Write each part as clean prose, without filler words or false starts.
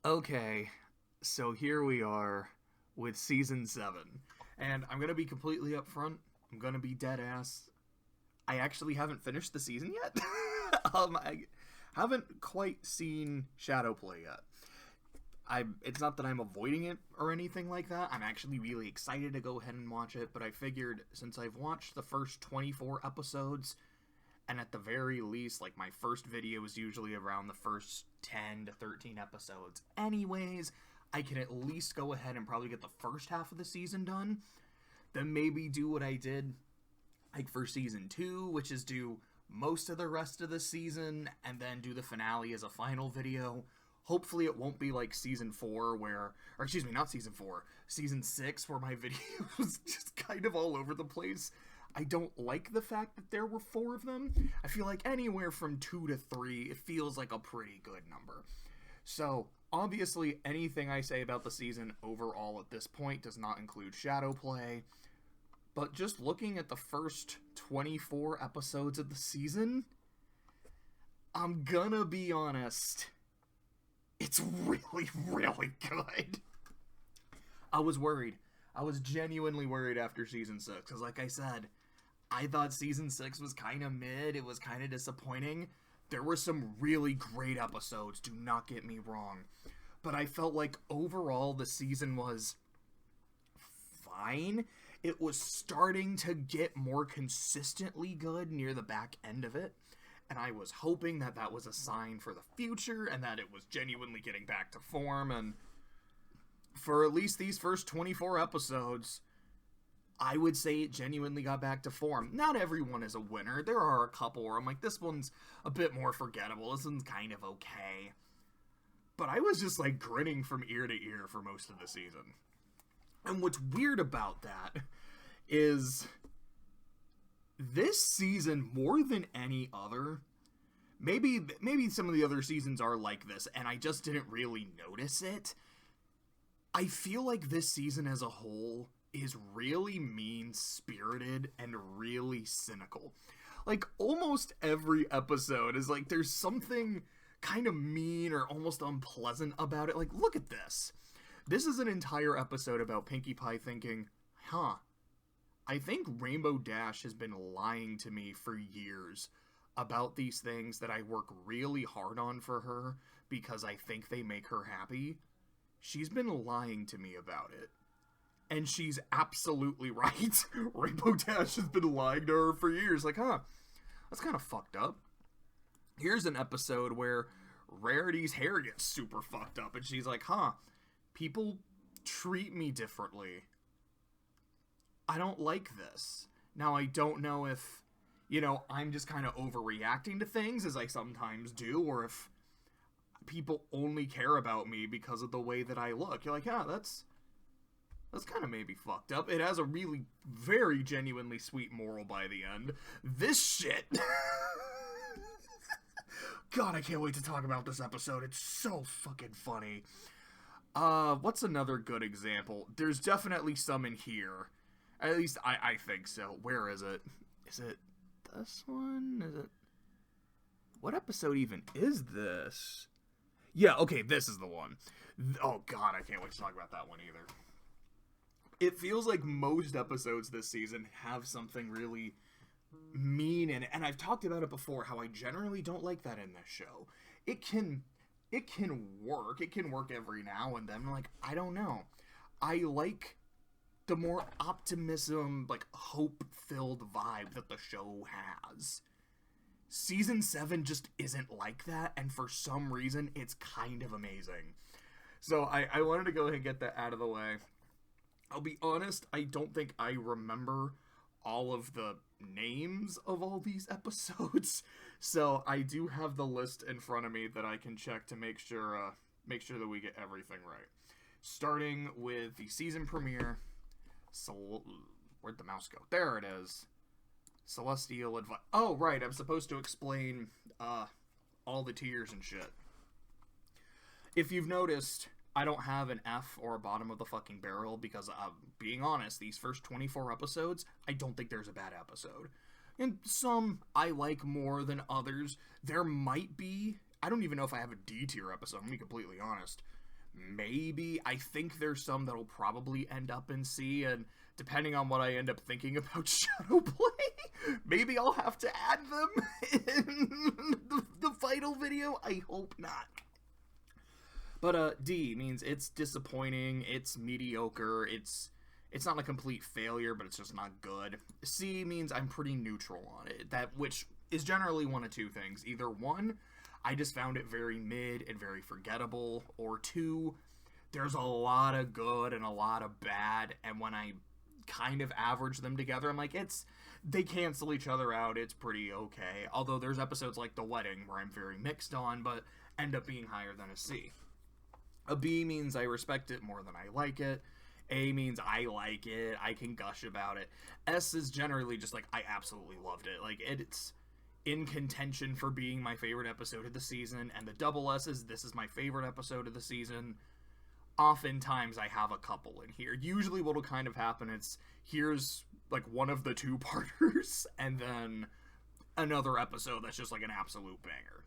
Okay, so here we are with season 7. And I'm going to be completely upfront. I'm going to be dead ass. I actually haven't finished the season yet. I haven't quite seen Shadowplay yet. It's not that I'm avoiding it or anything like that. I'm actually really excited to go ahead and watch it, but I figured since I've watched the first 24 episodes, and at the very least, like, my first video is usually around the first 10 to 13 episodes anyways, I can at least go ahead and probably get the first half of the season done, then maybe do what I did, like, for season 2, which is do most of the rest of the season, and then do the finale as a final video. Hopefully it won't be like season 4 where, or excuse me, not season 4, season 6 where my video was just kind of all over the place. I don't like the fact that there were 4 of them. I feel like anywhere from 2 to 3, it feels like a pretty good number. So, obviously, anything I say about the season overall at this point does not include Shadowplay. But just looking at the first 24 episodes of the season, I'm gonna be honest, it's really, really good. I was worried. I was genuinely worried after season 6, because like I said, I thought season 6 was kind of mid, it was kind of disappointing. There were some really great episodes, do not get me wrong. But I felt like overall the season was fine. It was starting to get more consistently good near the back end of it. And I was hoping that that was a sign for the future and that it was genuinely getting back to form. And for at least these first 24 episodes, I would say it genuinely got back to form. Not everyone is a winner. There are a couple where I'm like, this one's a bit more forgettable. This one's kind of okay. But I was just like grinning from ear to ear for most of the season. And what's weird about that is this season, more than any other, maybe some of the other seasons are like this, and I just didn't really notice it. I feel like this season as a whole is really mean-spirited and really cynical. Like, almost every episode is like, there's something kind of mean or almost unpleasant about it. Like, look at this. This is an entire episode about Pinkie Pie thinking, I think Rainbow Dash has been lying to me for years about these things that I work really hard on for her because I think they make her happy. She's been lying to me about it. And she's absolutely right. Rainbow Dash has been lying to her for years. Like, that's kind of fucked up. Here's an episode where Rarity's hair gets super fucked up, and she's like, people treat me differently. I don't like this. Now, I don't know if, I'm just kind of overreacting to things, as I sometimes do, or if people only care about me because of the way that I look. You're like, that's kind of maybe fucked up. It has a really, very genuinely sweet moral by the end. This shit... God, I can't wait to talk about this episode. It's so fucking funny. What's another good example? There's definitely some in here. At least I think so. Where is it? Is it this one? Is it... What episode even is this? Yeah, okay, this is the one. Oh god, I can't wait to talk about that one either. It feels like most episodes this season have something really mean in it. And I've talked about it before, how I generally don't like that in this show. It can work. It can work every now and then. Like, I don't know. I like the more optimism, like, hope-filled vibe that the show has. Season 7 just isn't like that, and for some reason, it's kind of amazing. So I wanted to go ahead and get that out of the way. I'll be honest, I don't think I remember all of the names of all these episodes, so I do have the list in front of me that I can check to make sure that we get everything right. Starting with the season premiere, where'd the mouse go? There it is. Celestial Advice. Oh, right, I'm supposed to explain all the tiers and shit. If you've noticed, I don't have an F or a bottom of the fucking barrel because, being honest, these first 24 episodes, I don't think there's a bad episode. And some I like more than others. There might be, I don't even know if I have a D tier episode, I'm gonna be completely honest. maybe, I think there's some that'll probably end up in C, and depending on what I end up thinking about Shadowplay, maybe I'll have to add them in the final video. I hope not. But D means it's disappointing, it's mediocre, it's not a complete failure, but it's just not good. C means I'm pretty neutral on it, which is generally one of two things. Either one, I just found it very mid and very forgettable, or two, there's a lot of good and a lot of bad, and when I kind of average them together, I'm like, they cancel each other out, it's pretty okay. Although there's episodes like The Wedding where I'm very mixed on, but end up being higher than a C. A B means I respect it more than I like it. A means I like it, I can gush about it. S is generally just like, I absolutely loved it. Like, it's in contention for being my favorite episode of the season, and the double S is, this is my favorite episode of the season. Oftentimes I have a couple in here. Usually what'll kind of happen is, here's like one of the two-parters, and then another episode that's just like an absolute banger.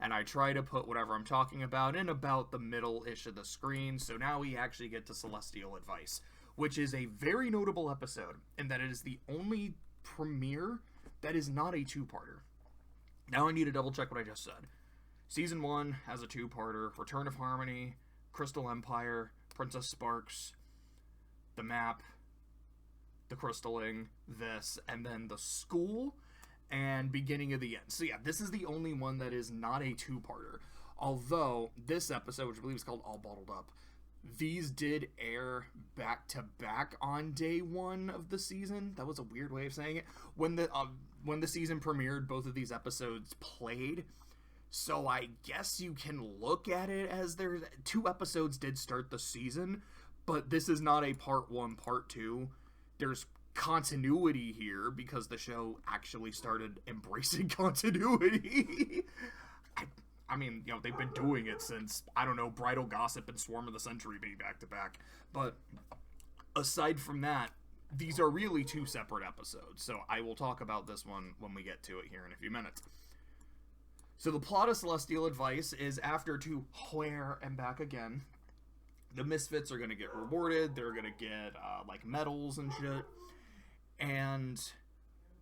And I try to put whatever I'm talking about in about the middle-ish of the screen, so now we actually get to Celestial Advice, which is a very notable episode, in that it is the only premiere that is not a two-parter. Now I need to double-check what I just said. Season 1 has a two-parter, Return of Harmony, Crystal Empire, Princess Sparks, the map, the crystalling, this, and then the school, and beginning of the end. So yeah, this is the only one that is not a two-parter. Although, this episode, which I believe is called All Bottled Up, these did air back-to-back on day one of the season. That was a weird way of saying it. When the season premiered, both of these episodes played. So I guess you can look at it as there's two episodes did start the season, but this is not a part one, part two. There's continuity here because the show actually started embracing continuity. I mean, you know, they've been doing it since, I don't know, Bridal Gossip and Swarm of the Century being back to back. But aside from that, these are really two separate episodes. So I will talk about this one when we get to it here in a few minutes. So the plot of Celestial Advice is after to where and back again, the Misfits are going to get rewarded. They're going to get, like, medals and shit. And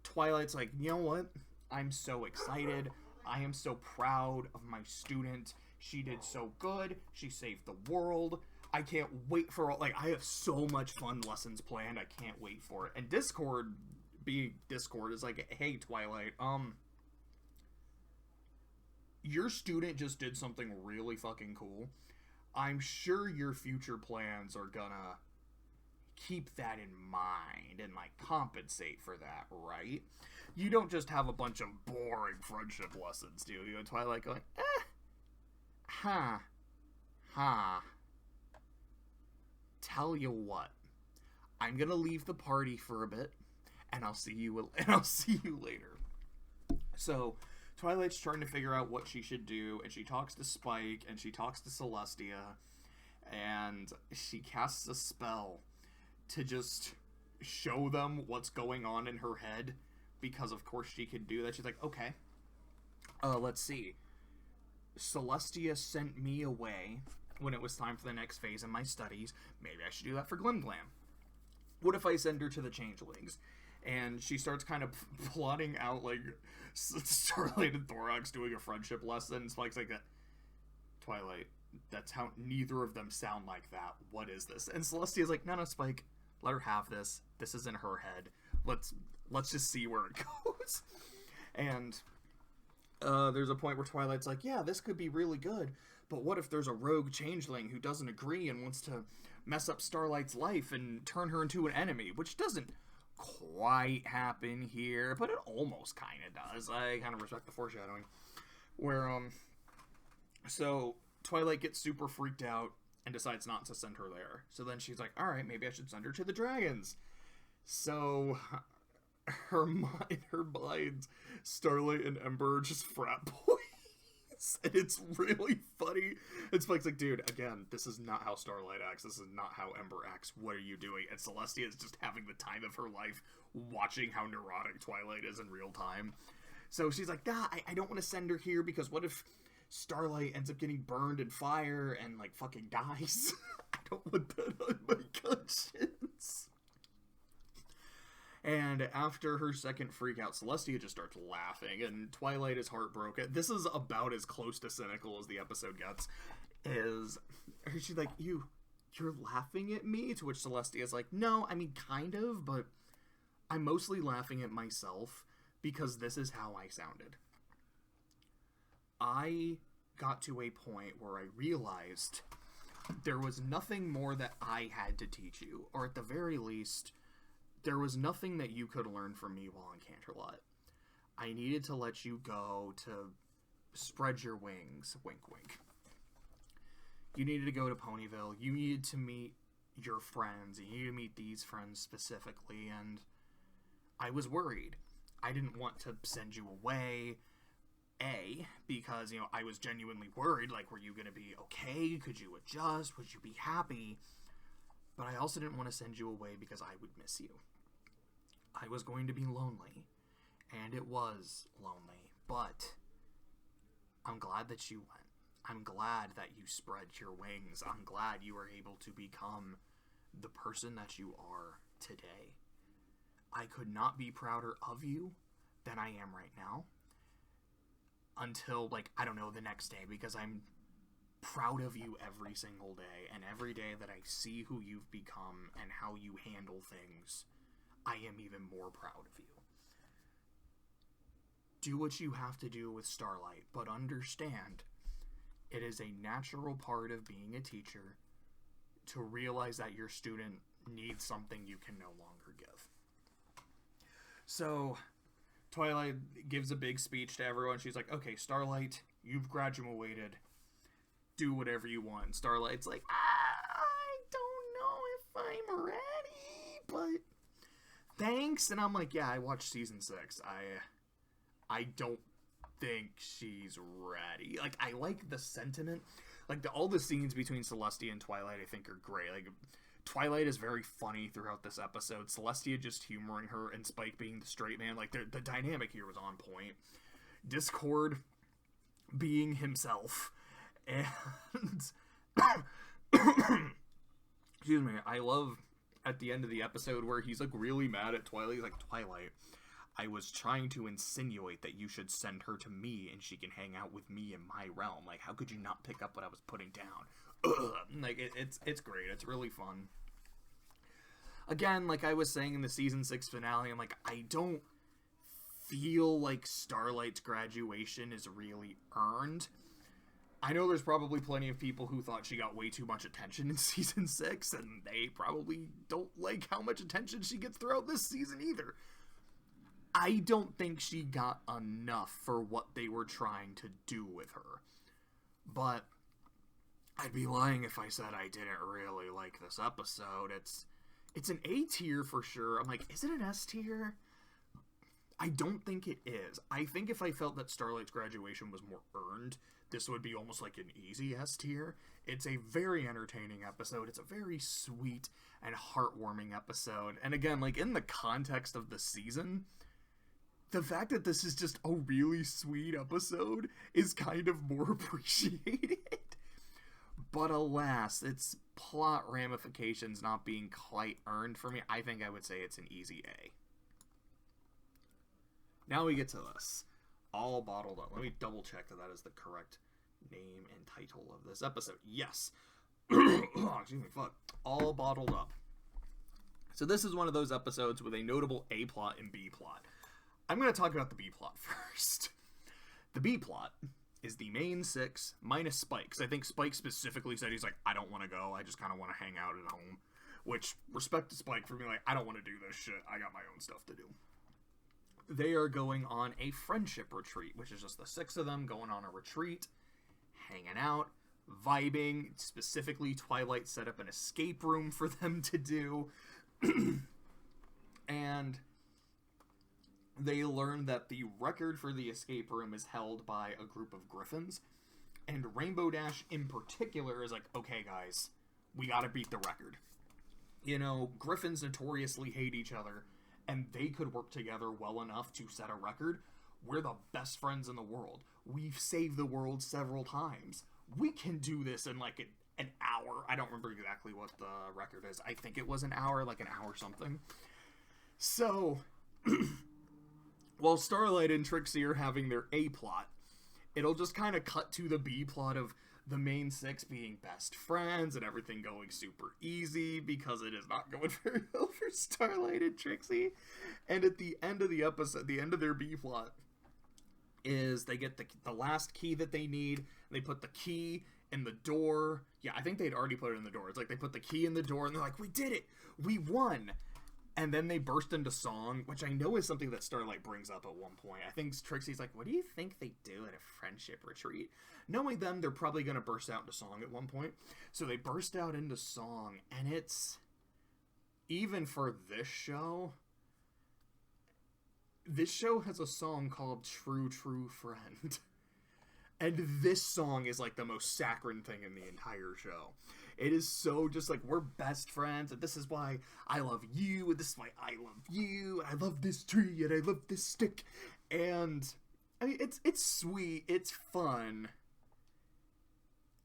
Twilight's like, you know what? I'm so excited. I am so proud of my student. She did so good. She saved the world. I can't wait for, like, I have so much fun lessons planned. I can't wait for it. And Discord, being Discord, is like, hey, Twilight, your student just did something really fucking cool. I'm sure your future plans are gonna keep that in mind and, like, compensate for that, right? You don't just have a bunch of boring friendship lessons, do you? And Twilight going, Tell you what, I'm gonna leave the party for a bit, and I'll see you later. So Twilight's trying to figure out what she should do, and she talks to Spike, and she talks to Celestia, and she casts a spell to just show them what's going on in her head, because of course she could do that. She's like, okay, let's see. Celestia sent me away when it was time for the next phase in my studies. Maybe I should do that for Glim Glam. What if I send her to the Changelings? And she starts kind of plotting out, like, Starlight and Thorax doing a friendship lesson. Spike's like, Twilight, that's how neither of them sound like that. What is this? And Celestia's like, no, Spike, let her have this. This is in her head. Let's just see where it goes. And there's a point where Twilight's like, yeah, this could be really good, but what if there's a rogue changeling who doesn't agree and wants to mess up Starlight's life and turn her into an enemy, which doesn't quite happen here, but it almost kind of does. I kind of respect the foreshadowing. Where, so Twilight gets super freaked out and decides not to send her there. So then she's like, alright, maybe I should send her to the dragons. So her mind, Starlight and Ember just frat boys. And it's really funny. It's like, dude, again, this is not how Starlight acts. This is not how Ember acts. What are you doing? And Celestia is just having the time of her life watching how neurotic Twilight is in real time. So she's like, nah, I don't want to send her here because what if Starlight ends up getting burned in fire and, like, fucking dies. I don't want that on my conscience. And after her second freak out, Celestia just starts laughing, and Twilight is heartbroken. This is about as close to cynical as the episode gets. She's like, you're laughing at me? To which Celestia is like, no, I mean, kind of, but I'm mostly laughing at myself because this is how I sounded. I got to a point where I realized there was nothing more that I had to teach you, or at the very least, there was nothing that you could learn from me while in Canterlot. I needed to let you go to spread your wings, wink wink. You needed to go to Ponyville, you needed to meet your friends, you needed to meet these friends specifically, and I was worried. I didn't want to send you away, because, I was genuinely worried, like, were you going to be okay? Could you adjust? Would you be happy? But I also didn't want to send you away because I would miss you. I was going to be lonely, and it was lonely, but I'm glad that you went. I'm glad that you spread your wings. I'm glad you were able to become the person that you are today. I could not be prouder of you than I am right now. Until, the next day, because I'm proud of you every single day, and every day that I see who you've become and how you handle things, I am even more proud of you. Do what you have to do with Starlight, but understand, it is a natural part of being a teacher to realize that your student needs something you can no longer give. So Twilight gives a big speech to everyone. She's like, okay, Starlight, you've graduated. Do whatever you want. And Starlight's like, I don't know if I'm ready, but thanks. And I'm like, yeah, I watched season 6. I don't think she's ready. Like, I like the sentiment. Like, all the scenes between Celestia and Twilight, I think, are great. Like, Twilight is very funny throughout this episode. Celestia just humoring her, and Spike being the straight man. Like, the dynamic here was on point. Discord being himself. And excuse me, I love at the end of the episode where he's, like, really mad at Twilight. He's like, Twilight, I was trying to insinuate that you should send her to me and she can hang out with me in my realm. Like, how could you not pick up what I was putting down? Ugh. Like, it's great. It's really fun. Again, like I was saying in the season 6 finale, I'm like, I don't feel like Starlight's graduation is really earned. I know there's probably plenty of people who thought she got way too much attention in season 6, and they probably don't like how much attention she gets throughout this season either. I don't think she got enough for what they were trying to do with her. But I'd be lying if I said I didn't really like this episode. It's an A tier for sure. I'm like, is it an S tier? I don't think it is. I think if I felt that Starlight's graduation was more earned, this would be almost like an easy S tier. It's a very entertaining episode. It's a very sweet and heartwarming episode. And again, like, in the context of the season, the fact that this is just a really sweet episode is kind of more appreciated. But alas, its plot ramifications not being quite earned for me, I think I would say it's an easy A. Now we get to this. All Bottled Up. Let me double check that is the correct name and title of this episode. Yes. Oh, excuse me, fuck. All Bottled Up. So this is one of those episodes with a notable A plot and B plot. I'm going to talk about the B plot first. The B plot is the main 6 minus Spike. Because I think Spike specifically said he's like, I don't want to go. I just kind of want to hang out at home. Which, respect to Spike for being like, I don't want to do this shit. I got my own stuff to do. They are going on a friendship retreat, which is just the 6 of them going on a retreat, hanging out, vibing. Specifically, Twilight set up an escape room for them to do. And they learn that the record for the escape room is held by a group of griffins. And Rainbow Dash in particular is like, okay guys, we gotta beat the record. You know, griffins notoriously hate each other, and they could work together well enough to set a record. we're the best friends in the world. We've saved the world several times. We can do this in like an hour. I don't remember exactly what the record is. I think it was an hour, like an hour something. So, while Starlight and Trixie are having their A plot, it'll just kind of cut to the B plot of the main six being best friends and everything going super easy because it is not going very well for Starlight and Trixie. And at the end of the episode, the end of their B plot is they get the last key that they need. They put the key in the door. Yeah, I think they'd already put it in the door. It's like they put the key in the door and they're like, we did it! We won! And then they burst into song, which I know is something that Starlight brings up at one point. I think Trixie's like, what do you think they do at a friendship retreat? Knowing them, they're probably going to burst out into song at one point. So they burst out into song, and it's... Even for this show has a song called True, True Friend. And this song is like the most saccharine thing in the entire show. It is so just like, we're best friends, and this is why I love you, and this is why I love you, and I love this tree, and I love this stick. And I mean, it's sweet, it's fun.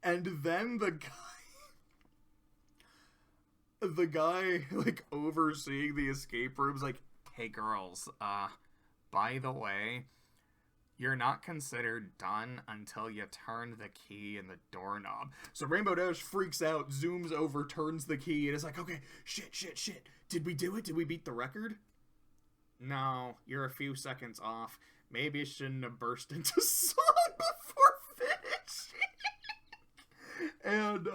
And then the guy like overseeing the escape room's like, hey girls, by the way, you're not considered done until you turn the key in the doorknob. So Rainbow Dash freaks out, zooms over, turns the key, and is like, okay, shit. Did we do it? Did we beat the record? No, you're a few seconds off. Maybe I shouldn't have burst into song before finishing. And,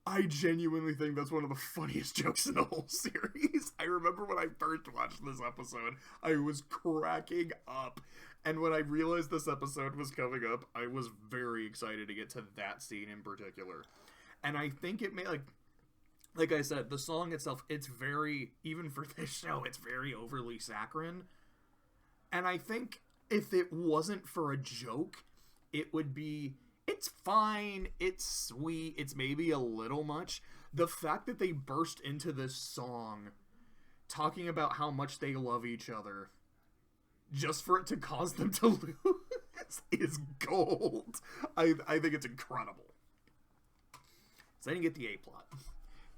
I genuinely think that's one of the funniest jokes in the whole series. I remember when I first watched this episode, I was cracking up. And when I realized this episode was coming up, I was very excited to get to that scene in particular. And I think it may, like I said, the song itself, it's very, even for this show, it's very overly saccharine. And I think if it wasn't for a joke, it would be... It's fine, it's sweet, it's maybe a little much. The fact that they burst into this song talking about how much they love each other just for it to cause them to lose is gold. I think it's incredible. So then you get the A-plot.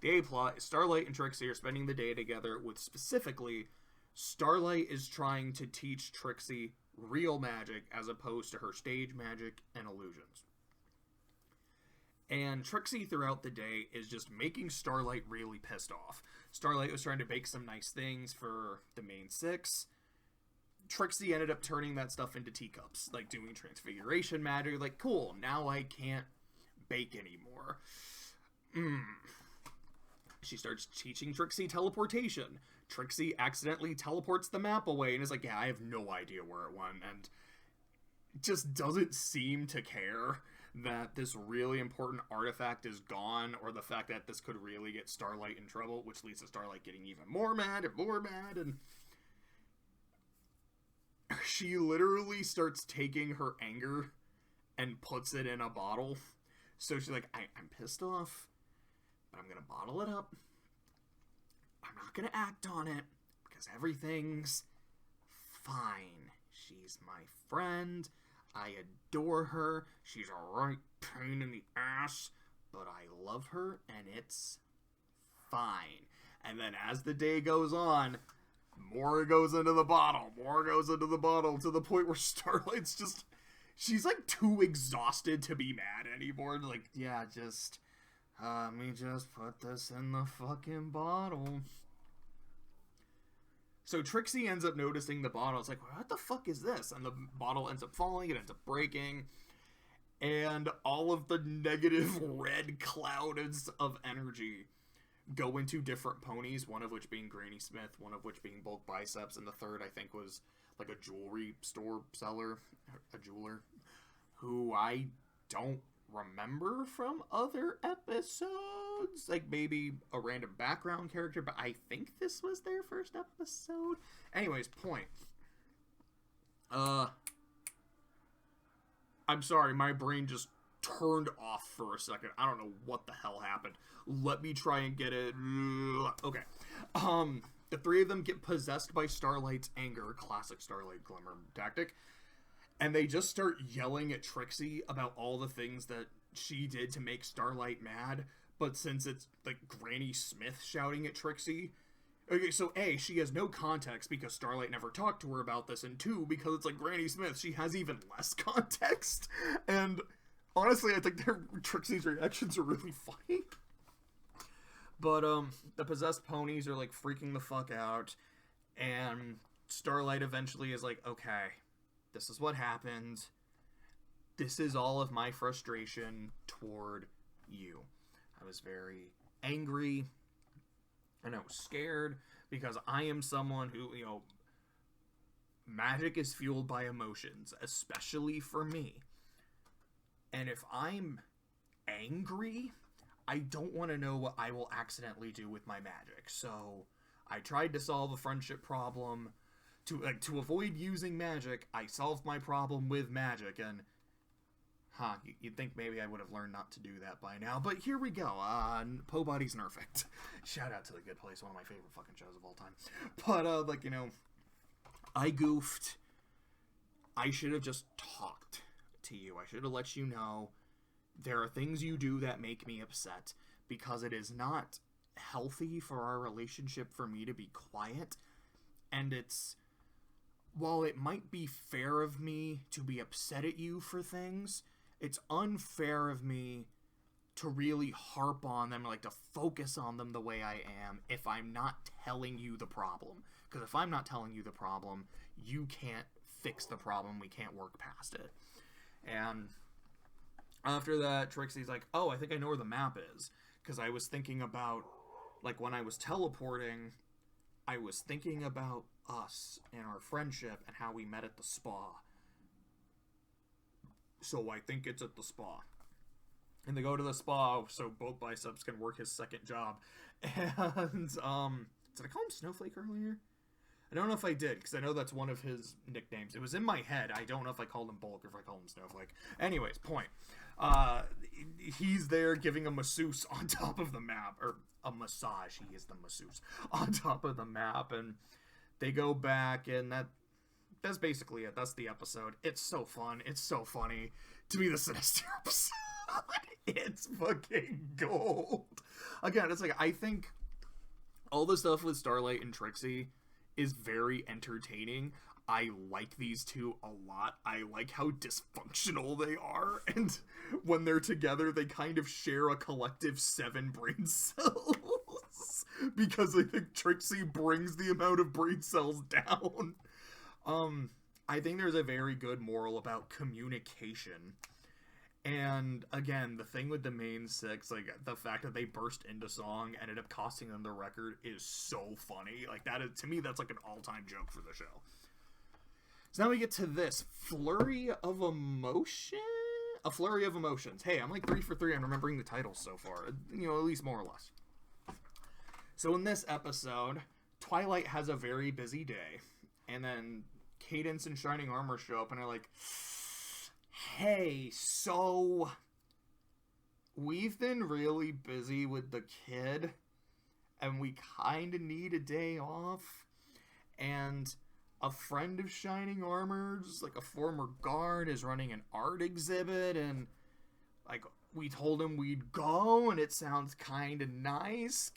The A-plot is Starlight and Trixie are spending the day together with specifically Starlight is trying to teach Trixie real magic as opposed to her stage magic and illusions. And Trixie, throughout the day, is just making Starlight really pissed off. Starlight was trying to bake some nice things for the main six. Trixie ended up turning that stuff into teacups, like doing transfiguration magic. Like, cool, now I can't bake anymore. She starts teaching Trixie teleportation. Trixie accidentally teleports the map away and is like, yeah, I have no idea where it went. And just doesn't seem to care that this really important artifact is gone, or the fact that this could really get Starlight in trouble, which leads to Starlight getting even more mad, and she literally starts taking her anger and puts it in a bottle. So she's like, I'm pissed off, but I'm gonna bottle it up. I'm not gonna act on it, because everything's fine. She's my friend. I adore her. She's a right pain in the ass, but I love her, and it's fine. And then as the day goes on, more goes into the bottle, to the point where Starlight's just... She's, like, too exhausted to be mad anymore. Like, yeah, just... let me just put this in the fucking bottle. So Trixie ends up noticing the bottle. It's like, what the fuck is this? And the bottle ends up falling. It ends up breaking. And all of the negative red clouds of energy go into different ponies. One of which being Granny Smith. One of which being Bulk Biceps. And the third, I think, was like a jewelry store seller. A jeweler. Who I don't remember from other episodes, like maybe a random background character, but I think this was their first episode. Anyways, point. I'm sorry, my brain just turned off for a second. I don't know what the hell happened. Let me try and get it. Okay. the three of them get possessed by Starlight's anger, classic Starlight Glimmer tactic, and they just start yelling at Trixie about all the things that she did to make Starlight mad. But since it's like Granny Smith shouting at Trixie, okay, so A, she has no context because Starlight never talked to her about this, and 2, because it's like Granny Smith, she has even less context. And honestly, I think Trixie's reactions are really funny. But the possessed ponies are like freaking the fuck out, and Starlight eventually is like, okay, this is what happened. This is all of my frustration toward you. I was very angry, and I was scared, because I am someone who, you know, magic is fueled by emotions, especially for me. And if I'm angry, I don't want to know what I will accidentally do with my magic. So I tried to solve a friendship problem. To avoid using magic, I solved my problem with magic, and you'd think maybe I would have learned not to do that by now, but here we go. Po Body's Nerfect. Shout out to The Good Place, one of my favorite fucking shows of all time. But, like, you know, I goofed. I should have just talked to you. I should have let you know there are things you do that make me upset, because it is not healthy for our relationship for me to be quiet, and while it might be fair of me to be upset at you for things, it's unfair of me to really harp on them, like to focus on them the way I am, if I'm not telling you the problem. Because if I'm not telling you the problem, you can't fix the problem, we can't work past it. And after that, Trixie's like, oh, I think I know where the map is. Because I was thinking about, like, when I was teleporting, I was thinking about us and our friendship and how we met at the spa. So I think it's at the spa. And they go to the spa so both biceps can work his second job. And, did I call him Snowflake earlier? I don't know if I did, because I know that's one of his nicknames. It was in my head. I don't know if I called him Bulk or if I called him Snowflake. Anyways, point. He's there giving a masseuse on top of the map. Or a massage. He is the masseuse. On top of the map. And they go back, and that's basically it. That's the episode. It's so fun. It's so funny to be the Sinistère episode. It's fucking gold. Again, it's like, I think all the stuff with Starlight and Trixie is very entertaining. I like these two a lot. I like how dysfunctional they are, and when they're together, they kind of share a collective 7 brain cells, because I think Trixie brings the amount of brain cells down. I think there's a very good moral about communication. And again, the thing with the main 6, like, the fact that they burst into song ended up costing them the record is so funny. Like, that is, to me, that's like an all-time joke for the show. So now we get to this Flurry of Emotion? A Flurry of Emotions. Hey, I'm like 3 for 3 on remembering the titles so far. You know, at least more or less. So in this episode, Twilight has a very busy day. And then Cadance and Shining Armor show up and are like, hey, so we've been really busy with the kid, and we kind of need a day off, and a friend of Shining Armor's, like a former guard, is running an art exhibit, and like we told him we'd go, and it sounds kind of nice.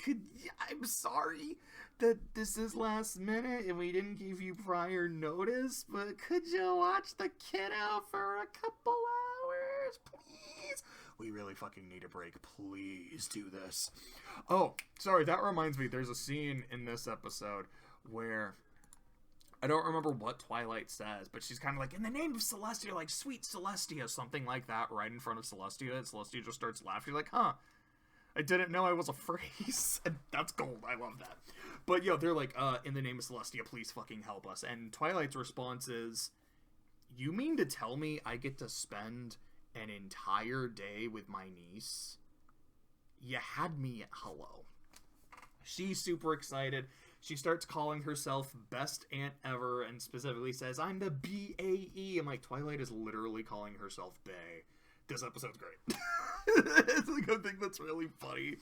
I'm sorry that this is last minute and we didn't give you prior notice, but could you watch the kiddo for a couple hours, please? We really fucking need a break. Please do this. Oh, sorry, that reminds me, there's a scene in this episode where I don't remember what Twilight says, but she's kind of like, in the name of Celestia, like, sweet Celestia, something like that, right in front of Celestia, and Celestia just starts laughing. She's like, huh, I didn't know I was a phrase. And that's gold. I love that. But, yo, they're like, in the name of Celestia, please fucking help us. And Twilight's response is, you mean to tell me I get to spend an entire day with my niece? You had me at hello. She's super excited. She starts calling herself best aunt ever and specifically says, I'm the B-A-E. I'm like, Twilight is literally calling herself Bae. This episode's great. It's like a thing that's really funny.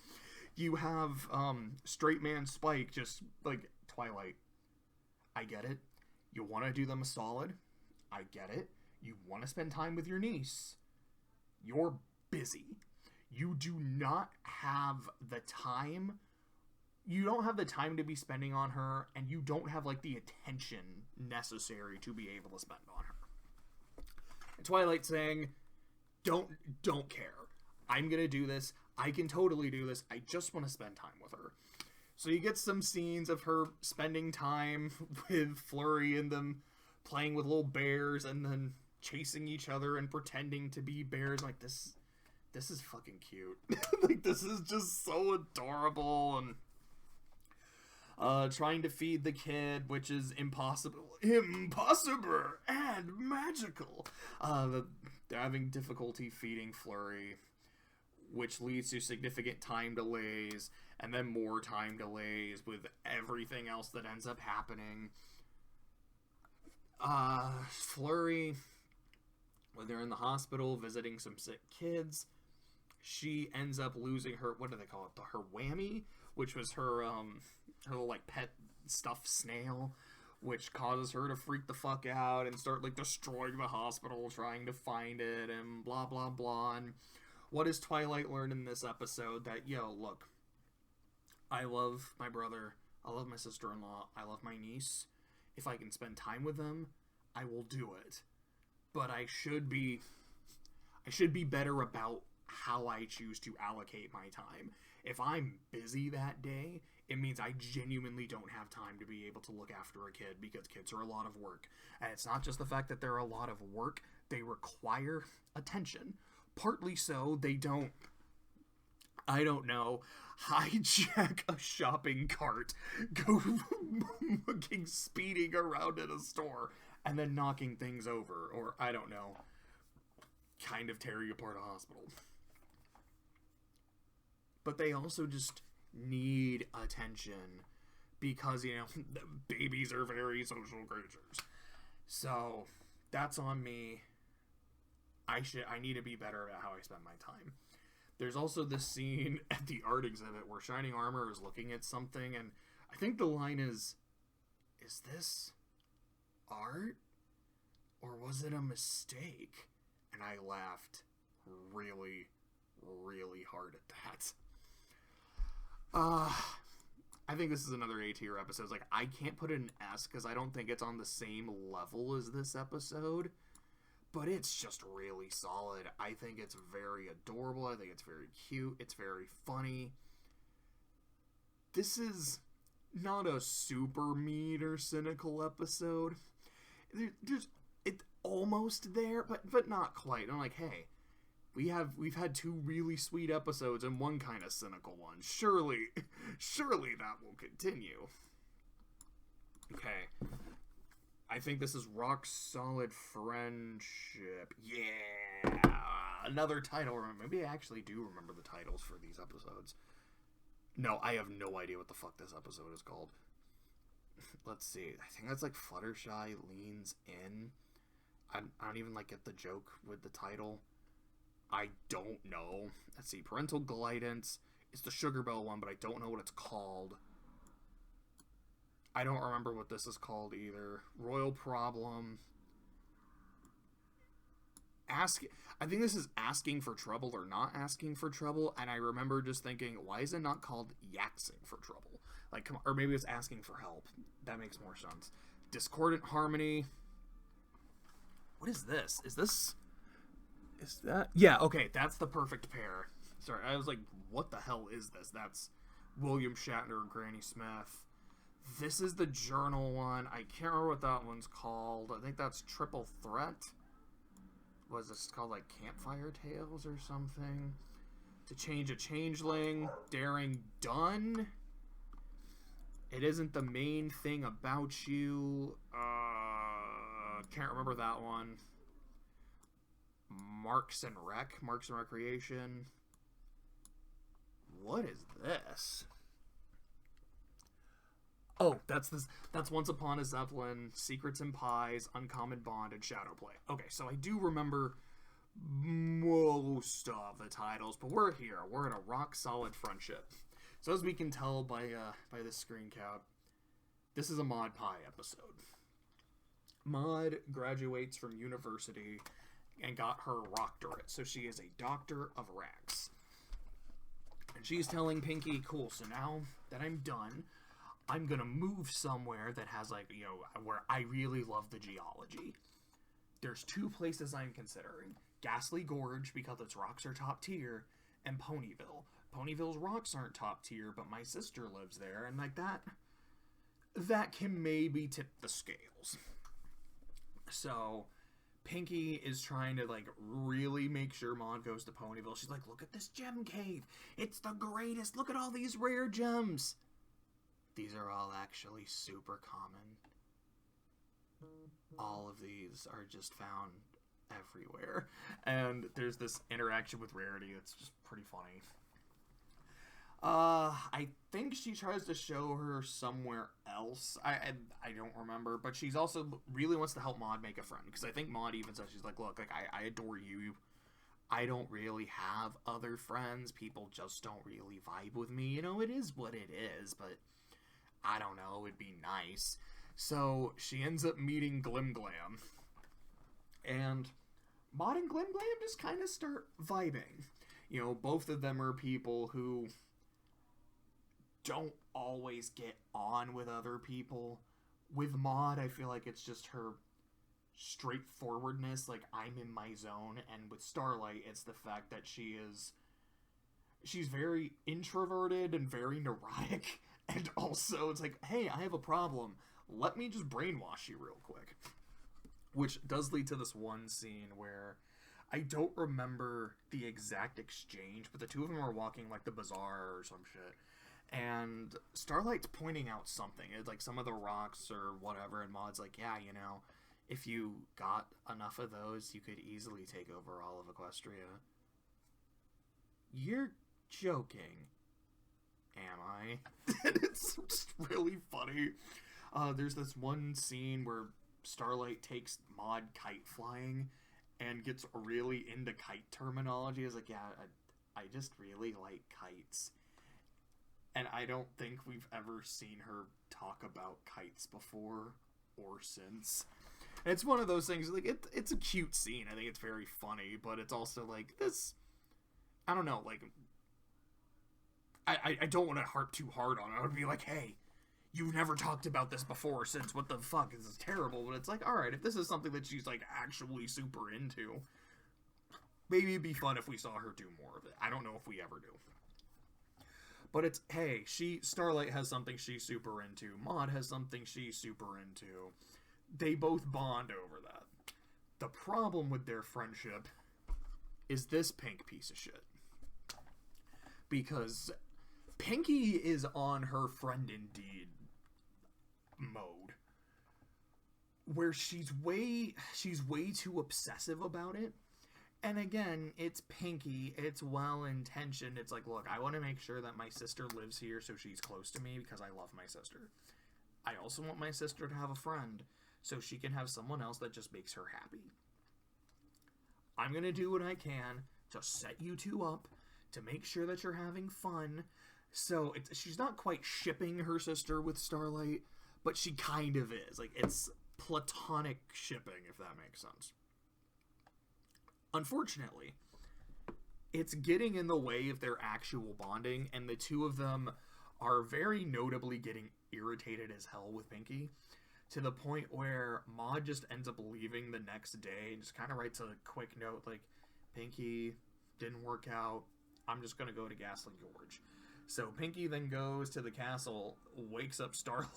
You have straight man Spike just, like, Twilight, I get it. You want to do them a solid. I get it. You want to spend time with your niece. You're busy. You do not have the time. You don't have the time to be spending on her, and you don't have, like, the attention necessary to be able to spend on her. And Twilight saying, don't care. I'm gonna do this. I can totally do this. I just want to spend time with her. So you get some scenes of her spending time with Flurry and them playing with little bears and then chasing each other and pretending to be bears. Like, this is fucking cute. Like, this is just so adorable. And trying to feed the kid, which is impossible and magical. They're having difficulty feeding Flurry, which leads to significant time delays, and then more time delays with everything else that ends up happening. Flurry, when they're in the hospital visiting some sick kids, she ends up losing her, what do they call it, her whammy, which was her little, like, pet stuffed snail, which causes her to freak the fuck out and start, like, destroying the hospital, trying to find it, and blah, blah, blah. And what does Twilight learn in this episode? That, yo, look, I love my brother, I love my sister-in-law, I love my niece. If I can spend time with them, I will do it. But I should be better about how I choose to allocate my time. If I'm busy that day, it means I genuinely don't have time to be able to look after a kid, because kids are a lot of work. And it's not just the fact that they're a lot of work, they require attention. Partly so, they don't, I don't know, hijack a shopping cart, go fucking speeding around in a store, and then knocking things over, or, I don't know, kind of tearing apart a hospital. But they also just need attention, because, you know, babies are very social creatures. So, that's on me. I need to be better at how I spend my time. There's also this scene at the art exhibit where Shining Armor is looking at something, and I think the line is this art? Or was it a mistake? And I laughed really, really hard at that. I think this is another A-tier episode. It's like, I can't put it an S because I don't think it's on the same level as this episode. But it's just really solid. I think it's very adorable. I think it's very cute. It's very funny. This is not a super mean or cynical episode. It's almost there, but not quite. I'm like, hey, we've had two really sweet episodes and one kind of cynical one. Surely that will continue. Okay. I think this is Rock Solid Friendship. Yeah! Another title. Maybe I actually do remember the titles for these episodes. No, I have no idea what the fuck this episode is called. Let's see. I think that's like Fluttershy Leans In. I don't even like get the joke with the title. I don't know. Let's see. Parental Glideance. It's the Sugar Bell one, but I don't know what it's called. I don't remember what this is called either. Royal Problem. I think this is Asking for Trouble or Not Asking for Trouble, and I remember just thinking, why is it not called Yaxing for Trouble? Like, come on, or maybe it's Asking for Help. That makes more sense. Discordant Harmony. What is this? Is that? Yeah, okay, that's the Perfect Pear. Sorry, I was like, what the hell is this? That's William Shatner and Granny Smith. This is the journal one. I can't remember what that one's called. I think that's Triple Threat. Was this called, like, Campfire Tales or something? To Change a Changeling. Daring Done. It Isn't the Main Thing About You. Can't remember that one. Marks and Recreation. What is this? Oh, that's Once Upon a Zeppelin, Secrets and Pies, Uncommon Bond, and Shadowplay. Okay, so I do remember most of the titles, but we're here. We're in a rock solid friendship. So as we can tell by the screen cap, This is a Mod Pie episode. Maud graduates from university and got her doctorate, so she is a doctor of rags. And she's telling Pinky, cool, so now that I'm done, I'm gonna move somewhere that has, like, you know, where I really love the geology. There's 2 places I'm considering. Ghastly Gorge, because its rocks are top tier, and Ponyville. Ponyville's rocks aren't top tier, but my sister lives there, and like that can maybe tip the scales. So Pinky is trying to, like, really make sure Maud goes to Ponyville. She's like, look at this gem cave. It's the greatest. Look at all these rare gems. These are all actually super common. All of these are just found everywhere. And there's this interaction with Rarity that's just pretty funny. I think she tries to show her somewhere else. I don't remember, but she's also really wants to help Maud make a friend, because I think Maud even says, she's like, look, like, I adore you. I don't really have other friends. People just don't really vibe with me. You know, it is what it is, but I don't know, it'd be nice. So she ends up meeting Glim Glam, and Maud and Glim Glam just kind of start vibing. You know, both of them are people who don't always get on with other people. With Maud, I feel like it's just her straightforwardness, like, I'm in my zone, and with Starlight, it's the fact that she's very introverted and very neurotic, and also it's like, hey, I have a problem, let me just brainwash you real quick. Which does lead to this one scene where I don't remember the exact exchange, but the 2 of them are walking, like, the bazaar or some shit, and Starlight's pointing out something. It's like some of the rocks or whatever, and Maud's like, yeah, you know, if you got enough of those, you could easily take over all of Equestria. You're joking. Am I? It's just really funny. There's this one scene where Starlight takes Maud kite flying and gets really into kite terminology. It's like, yeah, I just really like kites. And I don't think we've ever seen her talk about kites before or since. And it's one of those things, like, it's a cute scene. I think it's very funny, but it's also like this, I don't know, like, I don't want to harp too hard on it. I would be like, hey, you've never talked about this before since, what the fuck, this is terrible. But it's like, alright, if this is something that she's, like, actually super into, maybe it'd be fun if we saw her do more of it. I don't know if we ever do. But it's, hey, Starlight has something she's super into. Maud has something she's super into. They both bond over that. The problem with their friendship is this Pink piece of shit. Because Pinky is on her friend indeed mode, where she's way too obsessive about it. And again, it's Pinky, it's well-intentioned. It's like, look, I want to make sure that my sister lives here so she's close to me because I love my sister. I also want my sister to have a friend so she can have someone else that just makes her happy. I'm going to do what I can to set you 2 up, to make sure that you're having fun. So she's not quite shipping her sister with Starlight, but she kind of is. Like, it's platonic shipping, if that makes sense. Unfortunately, it's getting in the way of their actual bonding, and the 2 of them are very notably getting irritated as hell with Pinky, to the point where Maud just ends up leaving the next day and just kind of writes a quick note like, Pinky, didn't work out, I'm just gonna go to Ghastly Gorge. So Pinky then goes to the castle, wakes up Starlight.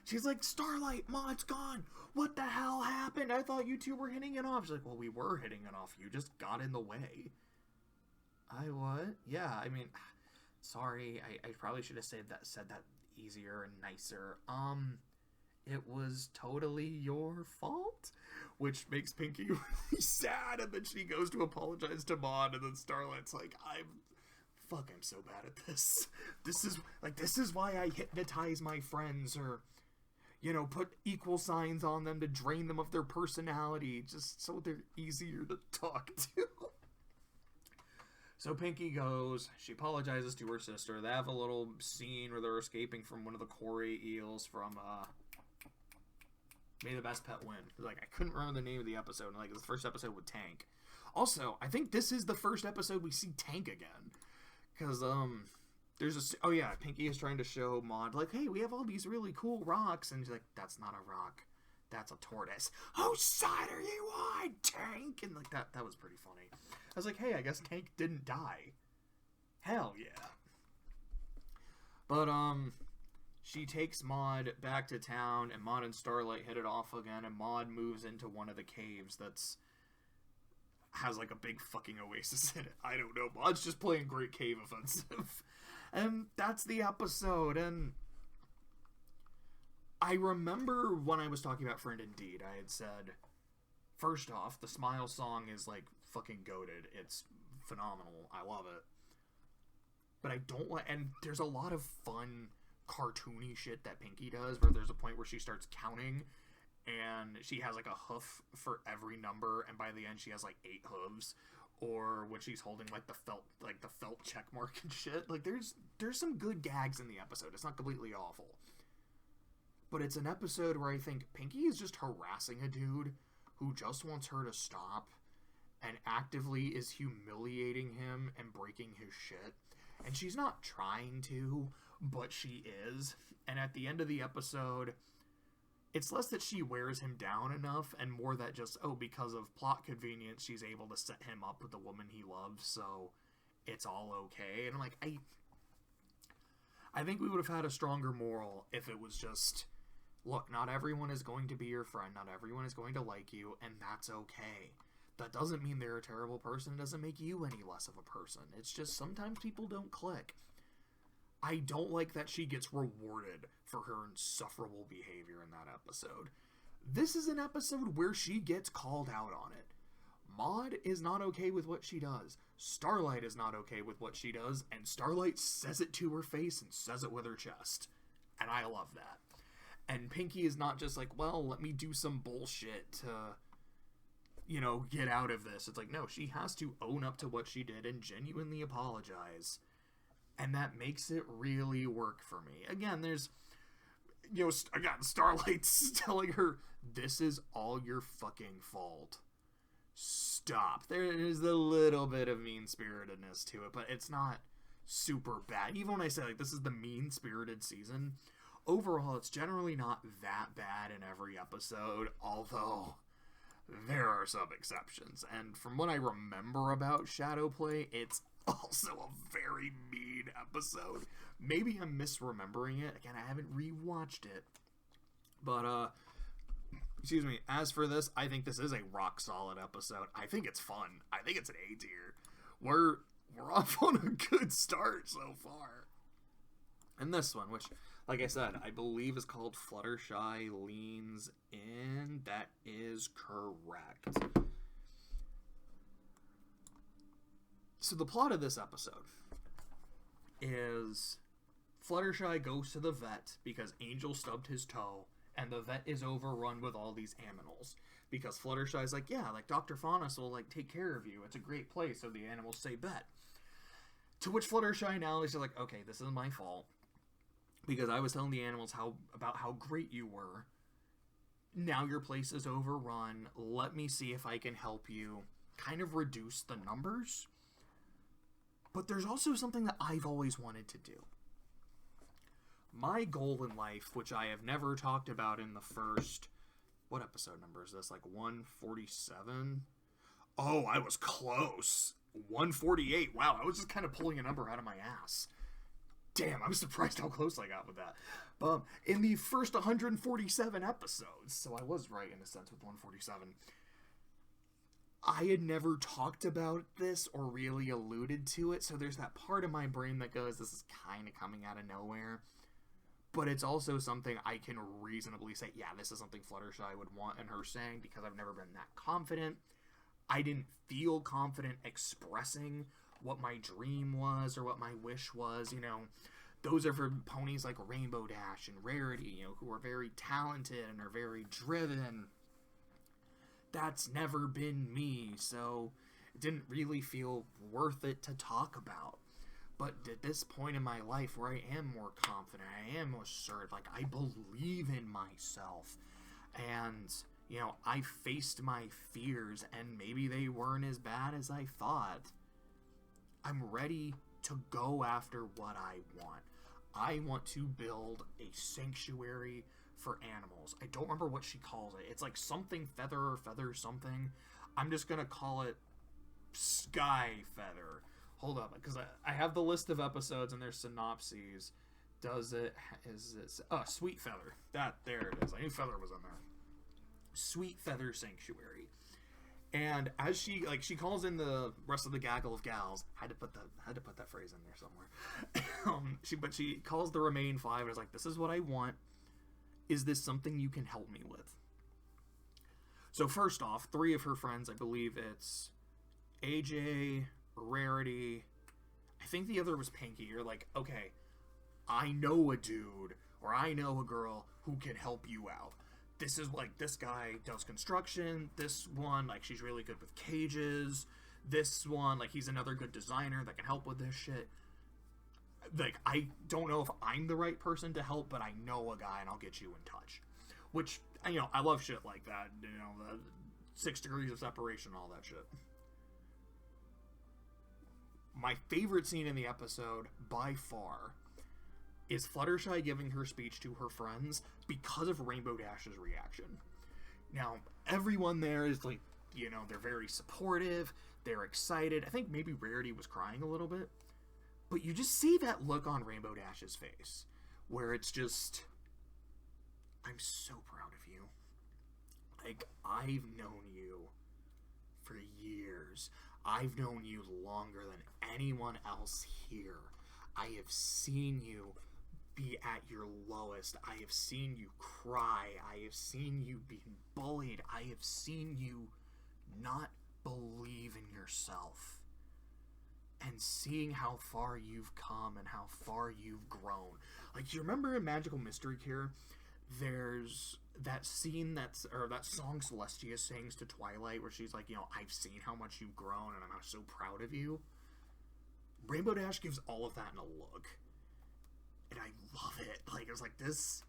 She's like, Starlight, Maud's gone. What the hell happened? I thought you 2 were hitting it off. She's like, well, we were hitting it off. You just got in the way. I what? Yeah, I mean, sorry. I probably should have said that easier and nicer. It was totally your fault, which makes Pinky really sad. And then she goes to apologize to Maud, and then Starlight's like, I'm so bad at this. This is why I hypnotize my friends, or, you know, put equal signs on them to drain them of their personality, just so they're easier to talk to. So Pinky goes, she apologizes to her sister. They have a little scene where they're escaping from one of the Corey eels from, May the Best Pet Win. Like, I couldn't remember the name of the episode. Like, it was the first episode with Tank. Also, I think this is the first episode we see Tank again. Because, oh yeah, Pinky is trying to show Maud, like, hey, we have all these really cool rocks. And she's like, that's not a rock. That's a tortoise. Whose side are you on, Tank? And, like, that was pretty funny. I was like, hey, I guess Tank didn't die. Hell yeah. But, she takes Maud back to town, and Maud and Starlight hit it off again, and Maud moves into one of the caves has, like, a big fucking oasis in it. I don't know. Maud's just playing Great Cave Offensive. And that's the episode, and I remember when I was talking about Friend Indeed, I had said, first off, the Smile song is, like, fucking goated. It's phenomenal. I love it. But I don't like, and there's a lot of fun cartoony shit that Pinky does, where there's a point where she starts counting, and she has, like, a hoof for every number, and by the end she has, like, 8 hooves. Or when she's holding, like, the felt check mark and shit. Like, there's some good gags in the episode. It's not completely awful. But it's an episode where I think Pinky is just harassing a dude who just wants her to stop and actively is humiliating him and breaking his shit. And she's not trying to, but she is. And at the end of the episode, it's less that she wears him down enough and more that just, because of plot convenience, she's able to set him up with the woman he loves, so it's all okay. And I'm like, I think we would have had a stronger moral if it was just, look, not everyone is going to be your friend, not everyone is going to like you, and that's okay. That doesn't mean they're a terrible person, it doesn't make you any less of a person. It's just sometimes people don't click. I don't like that she gets rewarded for her insufferable behavior in that episode. This is an episode where she gets called out on it. Maud is not okay with what she does. Starlight is not okay with what she does, and Starlight says it to her face and says it with her chest. And I love that. And Pinky is not just like, well, let me do some bullshit to, get out of this. It's like, no, she has to own up to what she did and genuinely apologize. And that makes it really work for me. Again, there's, Starlight's telling her, this is all your fucking fault. Stop. There is a little bit of mean-spiritedness to it, but it's not super bad. Even when I say, like, this is the mean-spirited season, overall, it's generally not that bad in every episode, although there are some exceptions. And from what I remember about Shadowplay, it's also a very mean episode. Maybe I'm misremembering it. Again, I haven't rewatched it. But, excuse me, as for this, I think this is a rock solid episode. I think it's fun. I think it's an A tier. We're off on a good start so far. And this one, which, like I said, I believe is called Fluttershy Leans In. That is correct. So the plot of this episode is Fluttershy goes to the vet because Angel stubbed his toe, and the vet is overrun with all these animals. Because Fluttershy's like, yeah, like, Dr. Faunus will, like, take care of you. It's a great place, so the animals say bet. To which Fluttershy now is like, okay, this is my fault. Because I was telling the animals about how great you were. Now your place is overrun. Let me see if I can help you kind of reduce the numbers. But there's also something that I've always wanted to do. My goal in life, which I have never talked about in the first... What episode number is this? Like 147? Oh, I was close. 148. Wow, I was just kind of pulling a number out of my ass. Damn, I'm surprised how close I got with that. In the first 147 episodes, so I was right in a sense with 147, I had never talked about this or really alluded to it, so there's that part of my brain that goes, this is kind of coming out of nowhere. But it's also something I can reasonably say, yeah, this is something Fluttershy would want in her saying, because I've never been that confident. I didn't feel confident expressing what my dream was or what my wish was, Those are for ponies like Rainbow Dash and Rarity, who are very talented and are very driven. That's never been me, so it didn't really feel worth it to talk about. But at this point in my life where I am more confident, I am more assertive, like, I believe in myself, and, you know, I faced my fears, and maybe they weren't as bad as I thought, I'm ready to go after what I want. I want to build a sanctuary for animals. I don't remember what she calls it. It's like something feather or feather something. I'm just going to call it Sky Feather. Hold up, because I have the list of episodes and their synopses. Is it? Oh, Sweet Feather. There it is. I knew Feather was in there. Sweet Feather Sanctuary. And as she calls in the rest of the gaggle of gals. Had to put that phrase in there somewhere. She calls the remaining 5 and is like, this is what I want. Is this something you can help me with? So first off, 3 of her friends, I believe it's AJ, Rarity, I think the other was Pinky. You're like, okay, I know a dude or I know a girl who can help you out. This is like, this guy does construction. This one, like, she's really good with cages. This one, like, he's another good designer that can help with this shit. Like, I don't know if I'm the right person to help, but I know a guy and I'll get you in touch. Which, you know, I love shit like that. You know, the 6 degrees of separation, all that shit. My favorite scene in the episode, by far, is Fluttershy giving her speech to her friends because of Rainbow Dash's reaction. Now, everyone there is like, you know, they're very supportive, they're excited. I think maybe Rarity was crying a little bit. But you just see that look on Rainbow Dash's face, where it's just, I'm so proud of you. Like, I've known you for years. I've known you longer than anyone else here. I have seen you be at your lowest. I have seen you cry. I have seen you being bullied. I have seen you not believe in yourself. And seeing how far you've come and how far you've grown. Like, you remember in Magical Mystery Cure, there's that scene that song Celestia sings to Twilight where she's like, you know, I've seen how much you've grown and I'm so proud of you. Rainbow Dash gives all of that in a look. And I love it. Like, it's like this.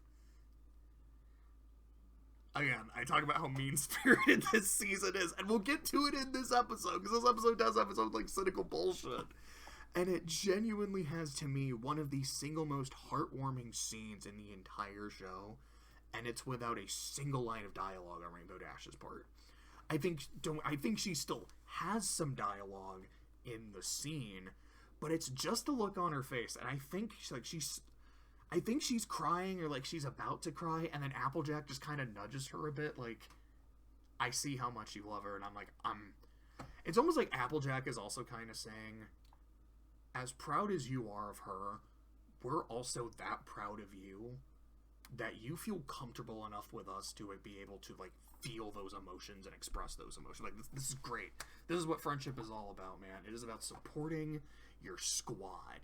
Again, I talk about how mean-spirited this season is, and we'll get to it in this episode, because this episode does have its own, like, cynical bullshit. And it genuinely has, to me, one of the single most heartwarming scenes in the entire show, and it's without a single line of dialogue on Rainbow Dash's part. I think she still has some dialogue in the scene, but it's just the look on her face, and I think she's crying, or like she's about to cry, and then Applejack just kind of nudges her a bit, like, I see how much you love her, and I'm like, it's almost like Applejack is also kind of saying, as proud as you are of her, we're also that proud of you, that you feel comfortable enough with us to be able to, like, feel those emotions and express those emotions. Like, this is great. This is what friendship is all about, man. It is about supporting your squad,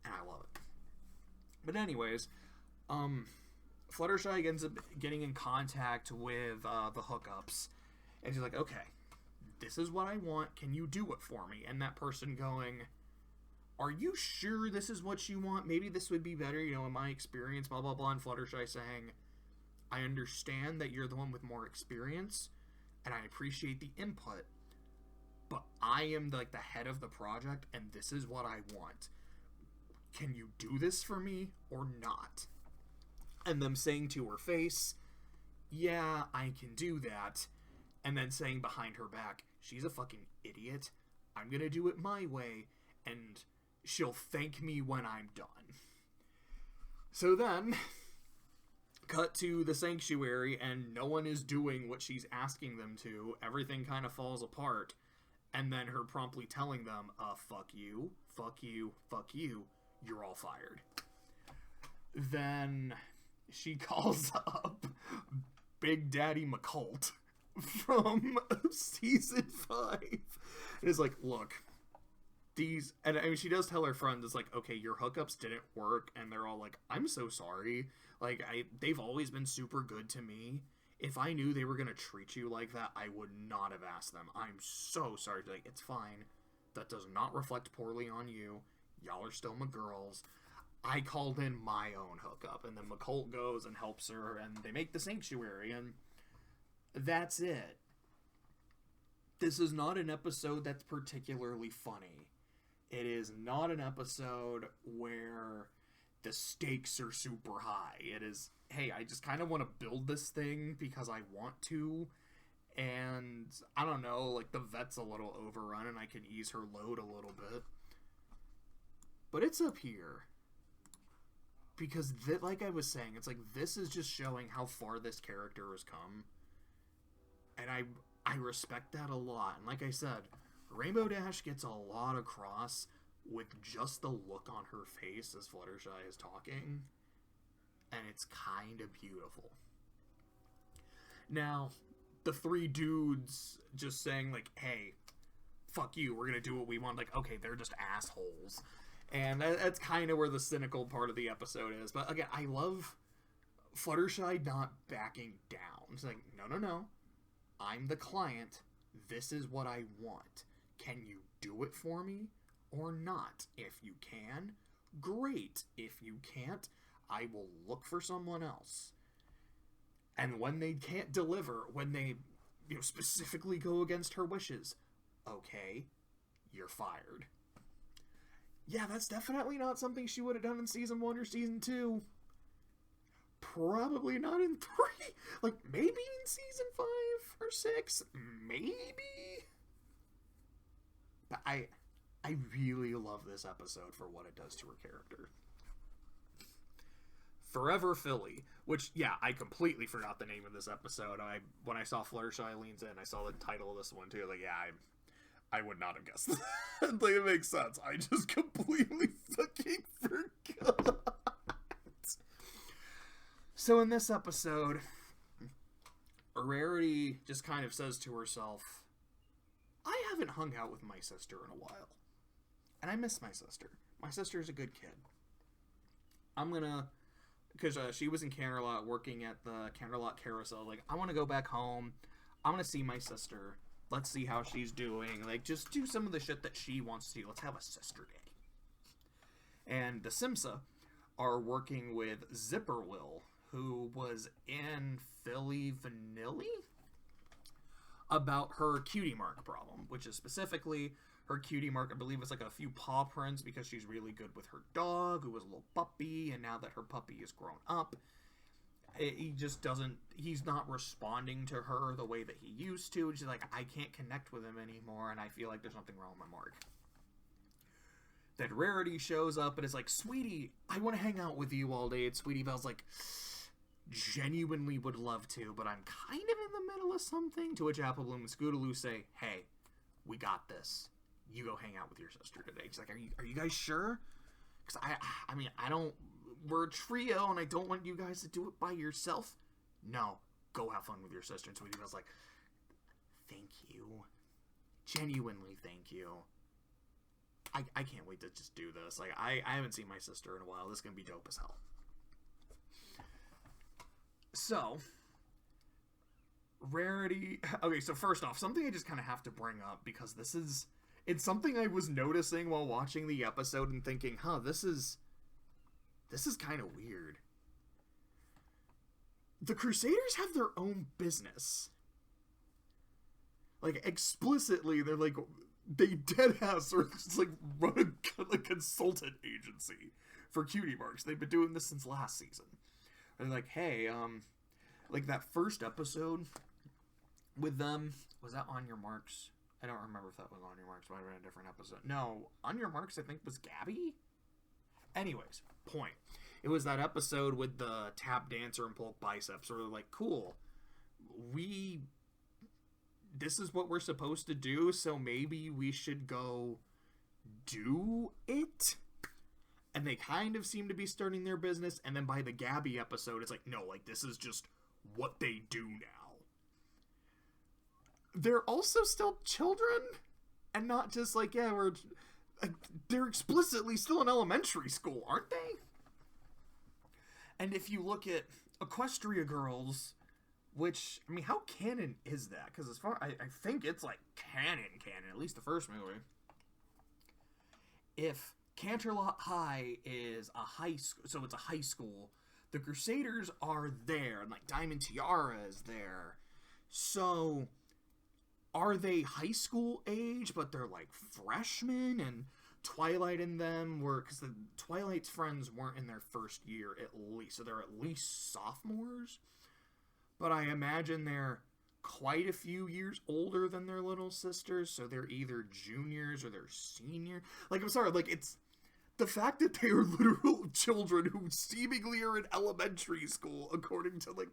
and I love it. But anyways, Fluttershy ends up getting in contact with the hookups, and she's like, okay, this is what I want, can you do it for me? And that person going, are you sure this is what you want? Maybe this would be better, you know, in my experience, blah, blah, blah. And Fluttershy saying, I understand that you're the one with more experience, and I appreciate the input, but I am, like, the head of the project, and this is what I want. Can you do this for me or not? And them saying to her face, yeah, I can do that. And then saying behind her back, she's a fucking idiot. I'm gonna do it my way, and she'll thank me when I'm done. So then, cut to the sanctuary, and no one is doing what she's asking them to. Everything kind of falls apart. And then her promptly telling them, fuck you, fuck you, fuck you. You're all fired. Then she calls up Big Daddy McCult from season 5 and is like, look, these, and I mean, she does tell her friends, it's like, okay, your hookups didn't work, and they're all like, I'm so sorry, like, they've always been super good to me. If I knew they were going to treat you like that, I would not have asked them. I'm so sorry. Like, it's fine. That does not reflect poorly on you. Y'all are still my girls. I called in my own hookup. And then McColt goes and helps her, and they make the sanctuary, and that's it. This is not an episode that's particularly funny. It is not an episode where the stakes are super high. It is, hey, I just kind of want to build this thing because I want to. And, I don't know, like, the vet's a little overrun and I can ease her load a little bit. But it's up here. Because, like I was saying, it's like, this is just showing how far this character has come. And I respect that a lot. And like I said, Rainbow Dash gets a lot across with just the look on her face as Fluttershy is talking. And it's kind of beautiful. Now, the three dudes just saying, like, hey, fuck you, we're gonna do what we want. Like, okay, they're just assholes. And that's kind of where the cynical part of the episode is. But again, I love Fluttershy not backing down. It's like, no. I'm the client. This is what I want. Can you do it for me or not? If you can, great. If you can't, I will look for someone else. And when they can't deliver, when they specifically go against her wishes, okay, you're fired. Yeah, that's definitely not something she would have done in season 1 or season 2. Probably not in 3. Like, maybe in season 5 or 6. Maybe. But I really love this episode for what it does to her character. Forever Philly, which, yeah, I completely forgot the name of this episode. When I saw Fluttershy Leans In, I saw the title of this one too. Like, yeah, I would not have guessed that. Like, it makes sense. I just completely fucking forgot. So in this episode, Rarity just kind of says to herself, I haven't hung out with my sister in a while. And I miss my sister. My sister's a good kid. I'm gonna... Because she was in Canterlot working at the Canterlot Carousel. Like, I want to go back home. I'm going to see my sister. Let's see how she's doing. Like, just do some of the shit that she wants to do. Let's have a sister day. And the Simsa are working with Zipperwill, who was in Philly Vanilli, about her cutie mark problem, which is specifically her cutie mark, I believe, is like a few paw prints because she's really good with her dog, who was a little puppy, and now that her puppy is grown up, he just doesn't, he's not responding to her the way that he used to. And she's like, I can't connect with him anymore, and I feel like there's something wrong with my mark. Then Rarity shows up and is like, Sweetie, I want to hang out with you all day. And Sweetie Belle's like, genuinely would love to, but I'm kind of in the middle of something. To which Apple Bloom and Scootaloo say, hey, we got this. You go hang out with your sister today. She's like, are you guys sure? Because I mean, I don't, we're a trio and I don't want you guys to do it by yourself. No, go have fun with your sister. And Sweetie Belle's like, thank you. Genuinely thank you. I can't wait to just do this. Like, I haven't seen my sister in a while. This is going to be dope as hell. So, Rarity... Okay, so first off, something I just kind of have to bring up, because this is... It's something I was noticing while watching the episode and thinking, this is kind of weird. The Crusaders have their own business. Like, explicitly, they're like... They deadass or just like run a consultant agency for cutie marks. They've been doing this since last season. And they're like, hey, like that first episode with them, was that On Your Marks? I don't remember if that was On Your Marks. Might have been a different episode. No, On Your Marks I think was Gabby? Anyways, point. It was that episode with the tap dancer and pull biceps where they're like, cool, this is what we're supposed to do, so maybe we should go do it? And they kind of seem to be starting their business, and then by the Gabby episode, it's like, no, like, this is just what they do now. They're also still children, and not just like, yeah, they're explicitly still in elementary school, aren't they? And if you look at Equestria Girls, Which, I mean, how canon is that? Because as far, I think it's like canon, at least the first movie. If Canterlot High is a high school, so it's a high school, the Crusaders are there, and like Diamond Tiara is there. So, are they high school age, but they're like freshmen, and Twilight and them were, because the Twilight's friends weren't in their first year at least, so they're at least sophomores. But I imagine they're quite a few years older than their little sisters, so they're either juniors or they're senior. Like, I'm sorry, like, it's the fact that they are literal children who seemingly are in elementary school, according to, like,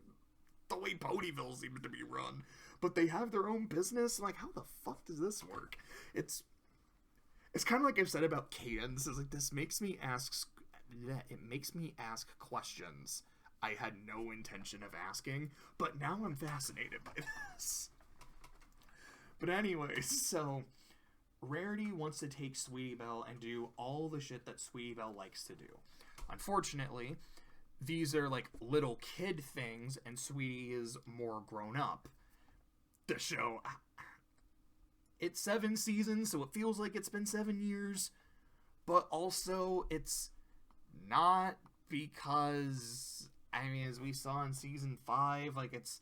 the way Ponyville seems to be run. But they have their own business. Like, how the fuck does this work? It's kind of like I've said about cadence. It's like, this makes me ask... It makes me ask questions I had no intention of asking, but now I'm fascinated by this. But anyways, so Rarity wants to take Sweetie Belle and do all the shit that Sweetie Belle likes to do. Unfortunately, these are like little kid things, and Sweetie is more grown up. The show, it's 7 seasons, so it feels like it's been 7 years, but also it's not, because, I mean, as we saw in season 5, like, it's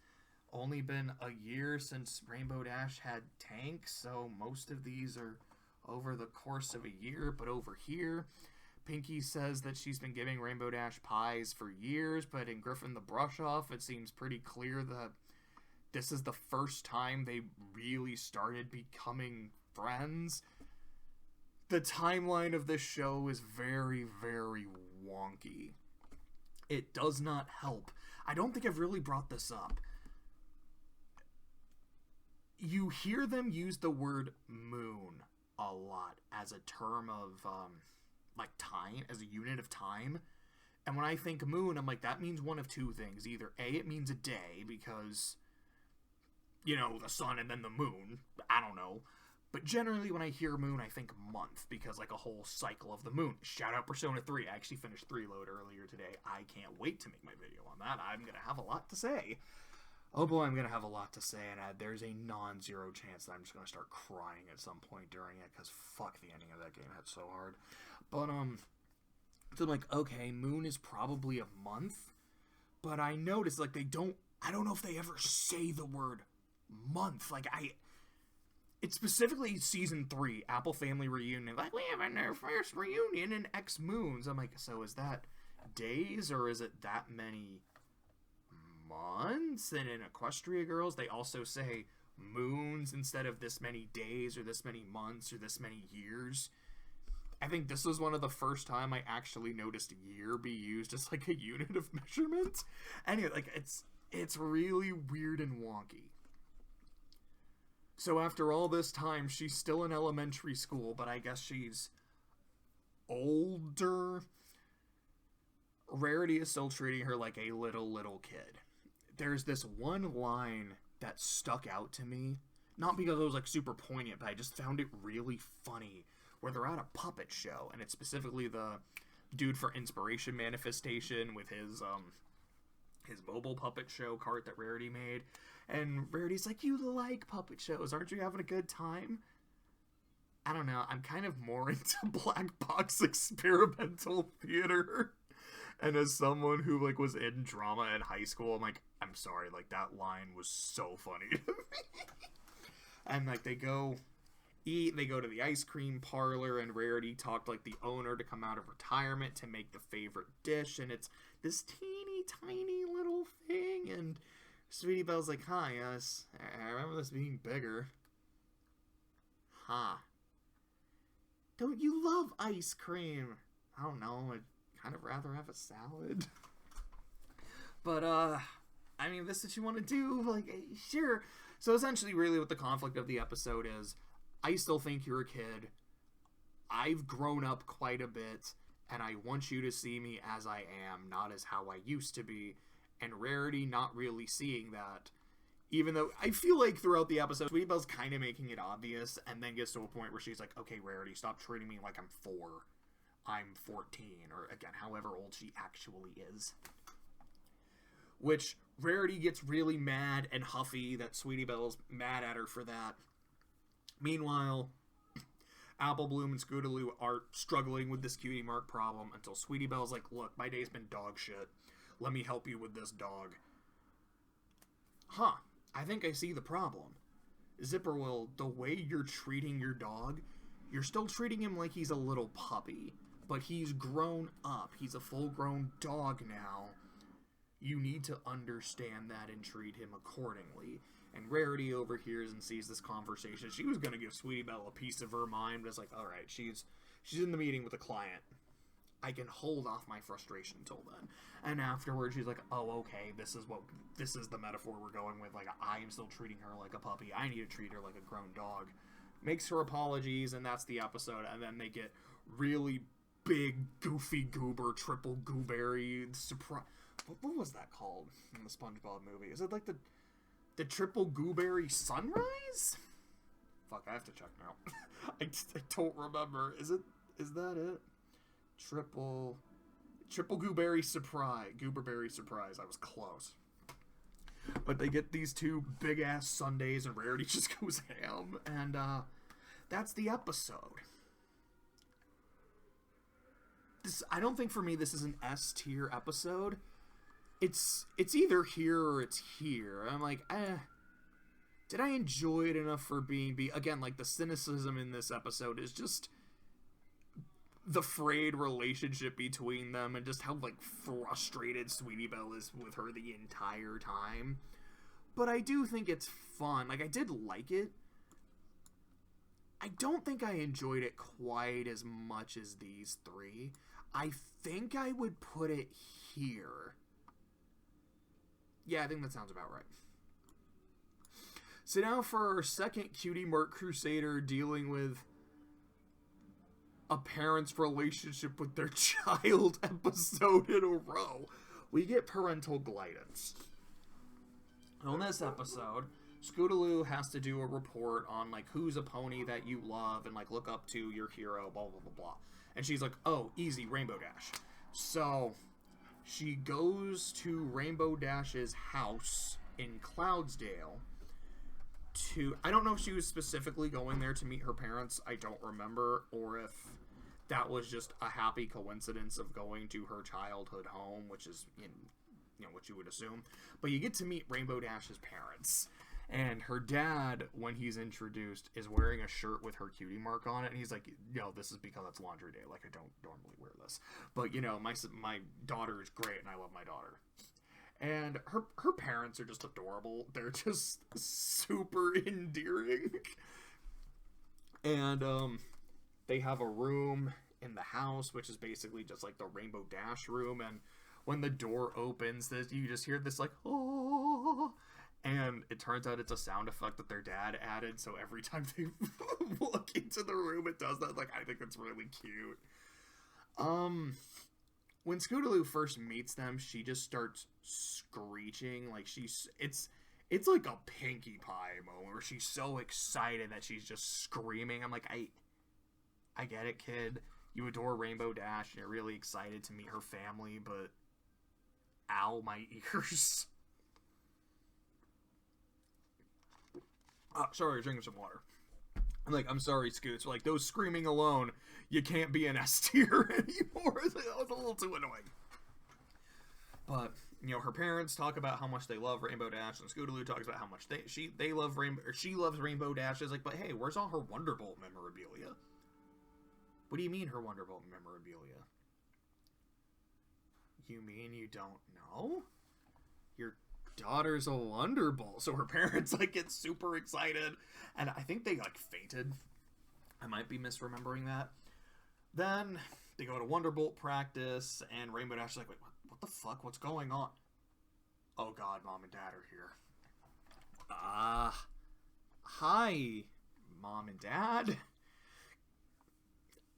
only been a year since Rainbow Dash had tanks, so most of these are over the course of a year. But over here, Pinky says that she's been giving Rainbow Dash pies for years, but in Griffin the Brush-Off, it seems pretty clear that this is the first time they really started becoming friends. The timeline of this show is very, very wonky. It does not help. I don't think I've really brought this up. You hear them use the word moon a lot as a term of, like, time, as a unit of time. And when I think moon, I'm like, that means one of two things. Either A, it means a day, because, you know, the sun and then the moon. I don't know. But generally, when I hear moon, I think month, because, like, a whole cycle of the moon. Shout out Persona 3. I actually finished 3 Load earlier today. I can't wait to make my video on that. I'm going to have a lot to say. Oh boy, I'm going to have a lot to say, and there's a non-zero chance that I'm just going to start crying at some point during it, because fuck, the ending of that game hit so hard. But, so I'm like, okay, moon is probably a month, but I noticed, like, I don't know if they ever say the word month. Like, it's specifically season 3, Apple Family Reunion. Like, we have our first reunion in X moons. I'm like, so is that days, or is it that many months? And in Equestria Girls, they also say moons instead of this many days, or this many months, or this many years. I think this was one of the first time I actually noticed year be used as, like, a unit of measurement. Anyway, like, it's really weird and wonky. So after all this time, she's still in elementary school, but I guess she's older. Rarity is still treating her like a little kid. There's this one line that stuck out to me, not because it was, like, super poignant, but I just found it really funny, where they're at a puppet show, and it's specifically the dude for Inspiration Manifestation with his mobile puppet show cart that Rarity made. And Rarity's like, you like puppet shows, aren't you having a good time? I don't know, I'm kind of more into black box experimental theater. And as someone who, like, was in drama in high school, I'm like, I'm sorry, like, that line was so funny to me. And, like, they go eat, they go to the ice cream parlor, and Rarity talked, like, the owner to come out of retirement to make the favorite dish, and it's this teeny tiny little thing, and Sweetie Belle's like, huh, yes, I remember this being bigger. Huh. Don't you love ice cream? I don't know, I'd kind of rather have a salad. But, I mean, if this is what you want to do, like, sure. So essentially, really what the conflict of the episode is, I still think you're a kid. I've grown up quite a bit, and I want you to see me as I am, not as how I used to be. And Rarity not really seeing that. Even though I feel like throughout the episode, Sweetie Belle's kind of making it obvious, and then gets to a point where she's like, okay, Rarity, stop treating me like I'm 4. I'm 14, or again, however old she actually is. Which Rarity gets really mad and huffy that Sweetie Belle's mad at her for that. Meanwhile, Apple Bloom and Scootaloo are struggling with this cutie mark problem until Sweetie Belle's like, look, my day's been dog shit. Let me help you with this dog. Huh, I think I see the problem. Zipperwill, the way you're treating your dog, you're still treating him like he's a little puppy, but he's grown up. He's a full-grown dog now. You need to understand that and treat him accordingly. And Rarity overhears and sees this conversation. She was going to give Sweetie Belle a piece of her mind, but it's like, alright, she's in the meeting with a client. I can hold off my frustration until then. And afterwards, she's like, oh, okay, this is the metaphor we're going with. Like, I am still treating her like a puppy. I need to treat her like a grown dog. Makes her apologies, and that's the episode. And then they get really big, goofy goober, triple gooberry surprise. What was that called in the SpongeBob movie? Is it like the triple gooberry sunrise? Fuck, I have to check now. I don't remember. Is that it? Triple gooberry surprise. Gooberberry surprise. I was close. But they get these two big ass sundaes and Rarity just goes ham. And that's the episode. I don't think for me this is an S tier episode. It's either here or it's here. I'm like, did I enjoy it enough for being again, like the cynicism in this episode is just the frayed relationship between them and just how like frustrated Sweetie Belle is with her the entire time. But I do think it's fun. Like, I did like it. I don't think I enjoyed it quite as much as these three. I think I would put it here. Yeah, I think that sounds about right. So now for our second Cutie Mark Crusader dealing with a parent's relationship with their child episode in a row, we get Parental Glideance. On this episode, Scootaloo has to do a report on, like, who's a pony that you love and, like, look up to your hero, blah, blah, blah, blah. And she's like, oh, easy, Rainbow Dash. So she goes to Rainbow Dash's house in Cloudsdale to... I don't know if she was specifically going there to meet her parents. I don't remember. Or if that was just a happy coincidence of going to her childhood home, which is, what you would assume. But you get to meet Rainbow Dash's parents. And her dad, when he's introduced, is wearing a shirt with her cutie mark on it. And he's like, this is because it's laundry day. Like, I don't normally wear this. But, my daughter is great, and I love my daughter. And her parents are just adorable. They're just super endearing. And they have a room in the house, which is basically just like the Rainbow Dash room. And when the door opens, you just hear this, like, oh... And it turns out it's a sound effect that their dad added, so every time they walk into the room, it does that. Like, I think it's really cute. When Scootaloo first meets them, she just starts screeching. Like, it's like a Pinkie Pie moment where she's so excited that she's just screaming. I'm like, I get it, kid. You adore Rainbow Dash, and you're really excited to meet her family, but ow, my ears. Sorry, drinking some water. I'm sorry, Scoots. Like, those screaming alone, you can't be an S tier anymore. That was a little too annoying. But, her parents talk about how much they love Rainbow Dash, and Scootaloo talks about how much they love Rainbow, or she loves Rainbow Dash. It's like, but hey, where's all her Wonderbolt memorabilia? What do you mean, her Wonderbolt memorabilia? You mean you don't know? Your daughter's a Wonderbolt. So her parents get super excited, and I think they fainted. I might be misremembering that. Then they go to Wonderbolt practice, and Rainbow Dash is like, wait, what the fuck? What's going on? Oh god, Mom and Dad are here. Hi, Mom and Dad.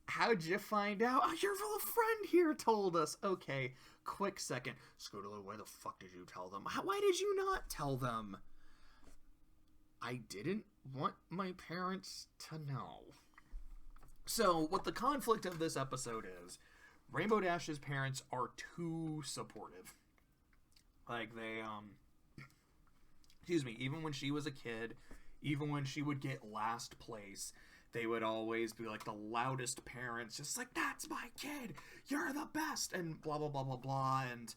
How'd you find out? Oh, your little friend here told us. Okay, quick second. Scootaloo, why the fuck did you tell them? Why did you not tell them? I didn't want my parents to know. So, what the conflict of this episode is, Rainbow Dash's parents are too supportive. excuse me, even when she was a kid, even when she would get last place, they would always be like the loudest parents, just like, that's my kid, you're the best, and blah, blah, blah, blah, blah. And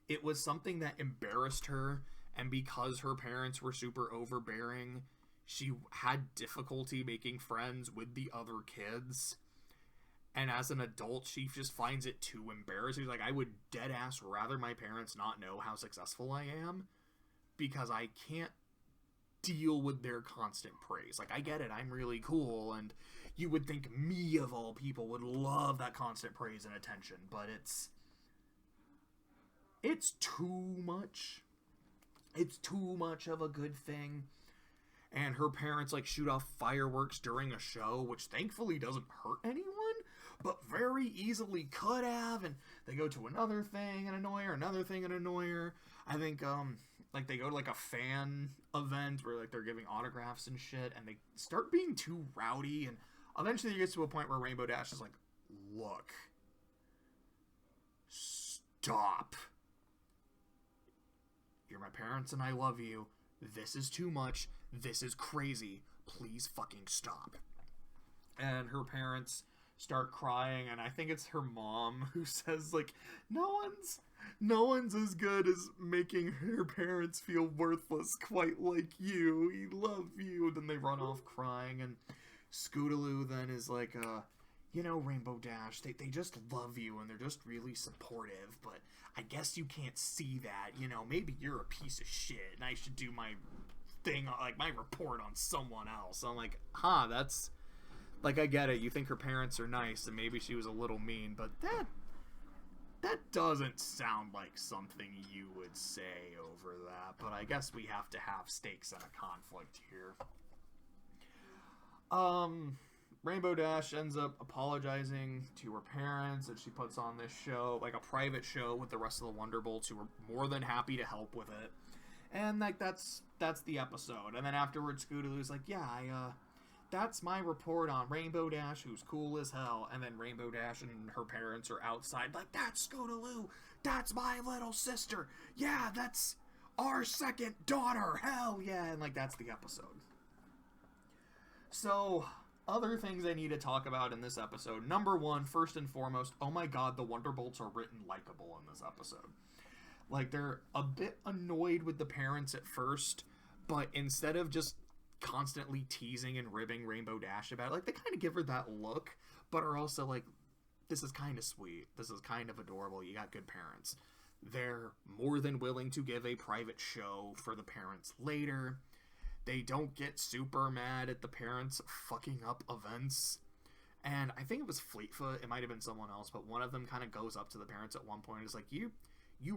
it was something that embarrassed her, and because her parents were super overbearing, she had difficulty making friends with the other kids. And as an adult, she just finds it too embarrassing. She's like, I would dead ass rather my parents not know how successful I am, because I can't deal with their constant praise. Like, I get it, I'm really cool, and you would think me of all people would love that constant praise and attention, but it's too much. It's too much of a good thing. And her parents, like, shoot off fireworks during a show, which thankfully doesn't hurt anyone, but very easily could have. And they go to another thing and annoy her, another thing and annoy her. I think, like, they go to, like, a fan event where, like, they're giving autographs and shit, and they start being too rowdy, and eventually it gets to a point where Rainbow Dash is like, look, stop. You're my parents and I love you. This is too much. This is crazy. Please fucking stop. And her parents start crying, and I think it's her mom who says, like, no one's as good as making her parents feel worthless quite like you. We love you. Then they run off crying, and Scootaloo then is like, you know, Rainbow Dash, they just love you, and they're just really supportive, but I guess you can't see that. You know, maybe you're a piece of shit, and I should do my thing, like, my report on someone else. I'm like, that's, like, I get it. You think her parents are nice, and maybe she was a little mean, but that doesn't sound like something you would say over that. But I guess we have to have stakes and a conflict here. Rainbow Dash ends up apologizing to her parents, and she puts on this show, like a private show with the rest of the Wonderbolts, who were more than happy to help with it. And, like, that's the episode. And then afterwards, Scootaloo's like, yeah, that's my report on Rainbow Dash, who's cool as hell. And then Rainbow Dash and her parents are outside, like, that's Scootaloo, that's my little sister, yeah, that's our second daughter, hell yeah. And, like, that's the episode. So, other things I need to talk about in this episode. Number one, first and foremost, oh my god, the Wonderbolts are written likable in this episode. Like, they're a bit annoyed with the parents at first, but instead of just constantly teasing and ribbing Rainbow Dash about it, like, they kind of give her that look, but are also like, this is kind of sweet, this is kind of adorable, you got good parents. They're more than willing to give a private show for the parents later. They don't get super mad at the parents fucking up events. And I think it was Fleetfoot, it might have been someone else, but one of them kind of goes up to the parents at one point and is like, you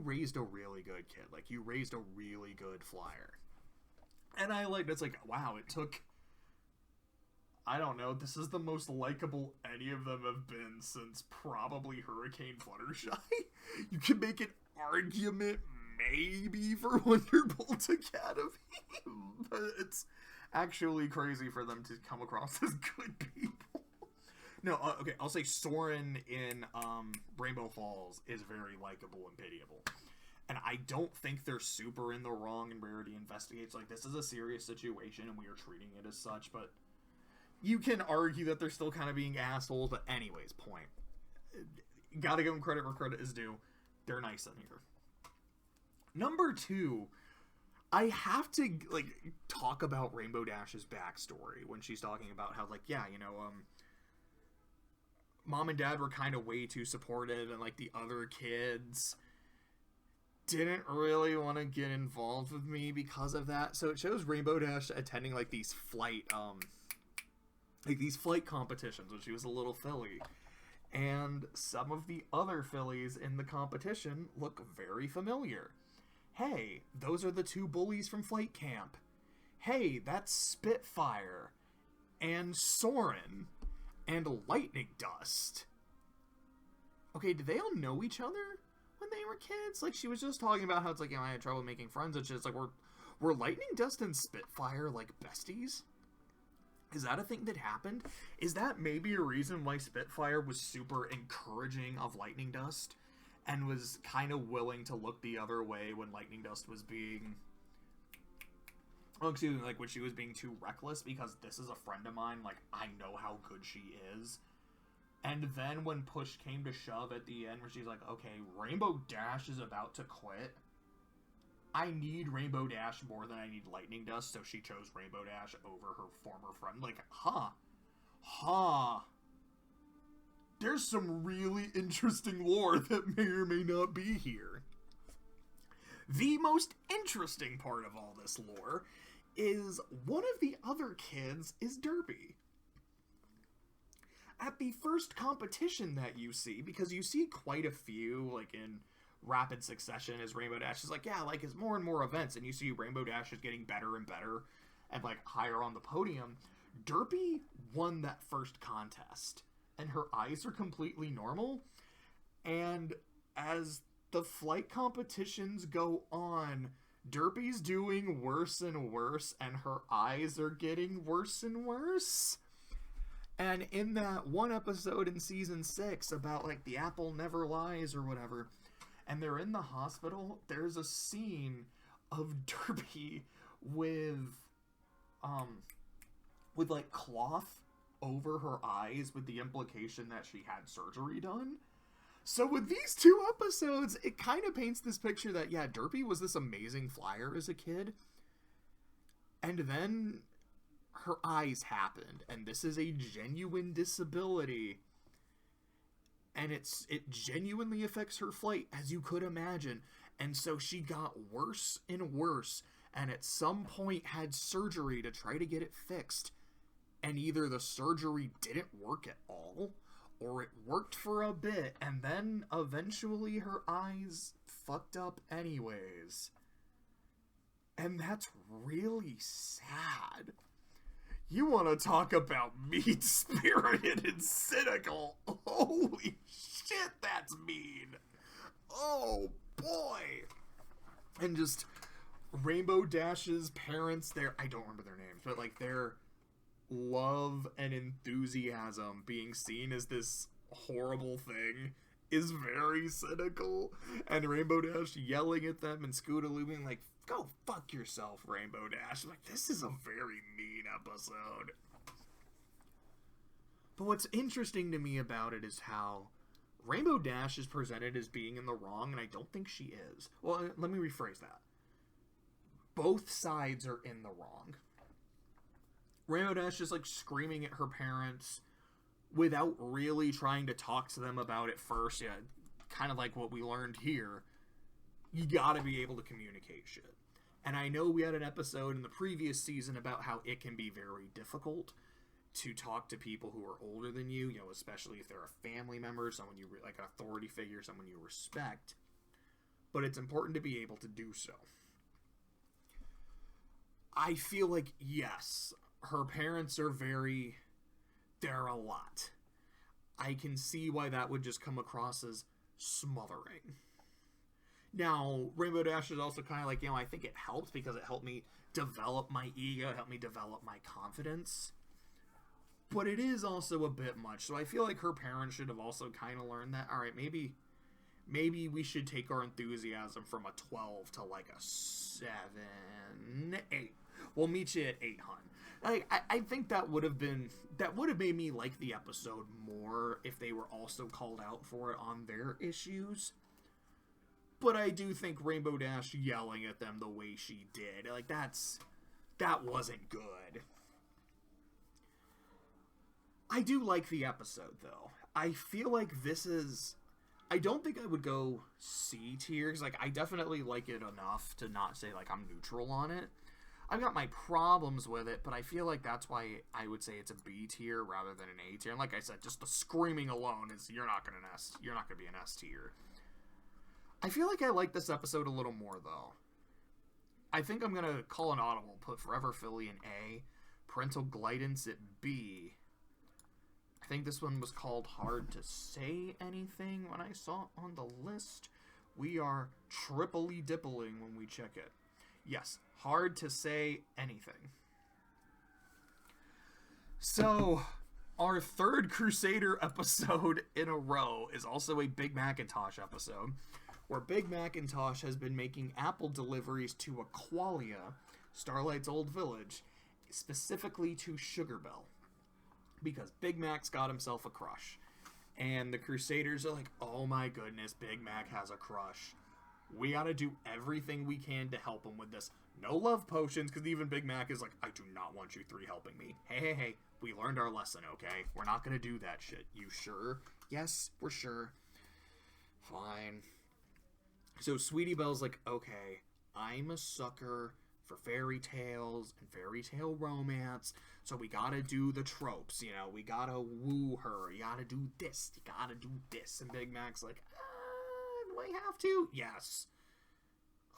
raised a really good kid. Like, you raised a really good flyer. And I like, it's like, wow, it took, I don't know, this is the most likable any of them have been since probably Hurricane Fluttershy. You can make an argument maybe for Wonderbolt Academy, but it's actually crazy for them to come across as good people. No, okay, I'll say Soren in Rainbow Falls is very likable and pitiable. And I don't think they're super in the wrong in Rarity Investigates. Like, this is a serious situation and we are treating it as such, but you can argue that they're still kind of being assholes. But anyways, point. Gotta give them credit where credit is due. They're nice in here. Number two, I have to, like, talk about Rainbow Dash's backstory when she's talking about how, like, yeah, you know, Mom and Dad were kind of way too supportive, and, like, the other kids didn't really want to get involved with me because of that. So it shows Rainbow Dash attending, like, these flight competitions when she was a little filly. And some of the other fillies in the competition look very familiar. Hey, those are the two bullies from flight camp. Hey, that's Spitfire and Soren and Lightning Dust. Okay, did they all know each other when they were kids? Like, she was just talking about how it's like, you know, I had trouble making friends and shit. It's like, were Lightning Dust and Spitfire, like, besties? Is that a thing that happened? Is that maybe a reason why Spitfire was super encouraging of Lightning Dust and was kind of willing to look the other way when Lightning Dust was being Oh, excuse me, like when she was being too reckless, because this is a friend of mine, like I know how good she is. And then when push came to shove at the end, where she's like, okay, Rainbow Dash is about to quit. I need Rainbow Dash more than I need Lightning Dust, so she chose Rainbow Dash over her former friend. Like, there's some really interesting lore that may or may not be here. The most interesting part of all this lore is one of the other kids is Derpy. At the first competition that you see, because you see quite a few, like, in rapid succession, as Rainbow Dash is like, yeah, like, as more and more events, and you see Rainbow Dash is getting better and better, and, like, higher on the podium, Derpy won that first contest, and her eyes are completely normal, and as the flight competitions go on, Derpy's doing worse and worse, and her eyes are getting worse and worse. And in that one episode in season 6 about, like, the apple never lies or whatever, and they're in the hospital, there's a scene of Derpy with like, cloth over her eyes with the implication that she had surgery done. So with these 2 episodes, it kind of paints this picture that, yeah, Derpy was this amazing flyer as a kid, and then her eyes happened, and this is a genuine disability, and it genuinely affects her flight, as you could imagine, and so she got worse and worse, and at some point had surgery to try to get it fixed, and either the surgery didn't work at all, or it worked for a bit, and then eventually her eyes fucked up anyways. And that's really sad. You want to talk about mean-spirited and cynical? Holy shit, that's mean. Oh, boy. And just Rainbow Dash's parents, I don't remember their names, but, like, their love and enthusiasm being seen as this horrible thing is very cynical. And Rainbow Dash yelling at them and Scootaloo being like, go fuck yourself, Rainbow Dash. Like, this is a very mean episode. But what's interesting to me about it is how Rainbow Dash is presented as being in the wrong, and I don't think she is. Well, let me rephrase that. Both sides are in the wrong. Rainbow Dash is, like, screaming at her parents without really trying to talk to them about it first. Yeah, kind of like what we learned here. You gotta be able to communicate shit. And I know we had an episode in the previous season about how it can be very difficult to talk to people who are older than you, especially if they're a family member, someone you, like an authority figure, someone you respect. But it's important to be able to do so. I feel like, yes, her parents are they're a lot. I can see why that would just come across as smothering. Now, Rainbow Dash is also kind of like, I think it helped because it helped me develop my ego, it helped me develop my confidence. But it is also a bit much, so I feel like her parents should have also kind of learned that, alright, maybe we should take our enthusiasm from a 12 to like a 7, 8. We'll meet you at 8, hun. I think that would have made me like the episode more if they were also called out for it on their issues. But I do think Rainbow Dash yelling at them the way she did, like, that wasn't good. I do like the episode, though. I feel like I don't think I would go C tier, because, like, I definitely like it enough to not say, like, I'm neutral on it. I've got my problems with it, but I feel like that's why I would say it's a B tier rather than an A tier. And like I said, just the screaming alone is, you're not going to be an S tier. I feel like I like this episode a little more, though. I think I'm going to call an audible, put Forever Philly in A, Parental Glideance at B. I think this one was called Hard to Say Anything when I saw it on the list. We are triply dippling when we check it. Yes, Hard to Say Anything. So, our third Crusader episode in a row is also a Big Macintosh episode, where Big Macintosh has been making Apple deliveries to Aqualia Starlight's old village, specifically to Sugarbelle, because Big Mac's got himself a crush. And the Crusaders are like, oh my goodness, Big Mac has a crush. We gotta do everything we can to help him with this. No love potions, because even Big Mac is like, I do not want you three helping me. Hey, we learned our lesson, okay? We're not gonna do that shit. You sure? Yes, we're sure. Fine. So Sweetie Belle's like, okay, I'm a sucker for fairy tales and fairy tale romance, so we gotta do the tropes, you know, we gotta woo her, you gotta do this, you gotta do this. And Big Mac's like, do I have to? Yes.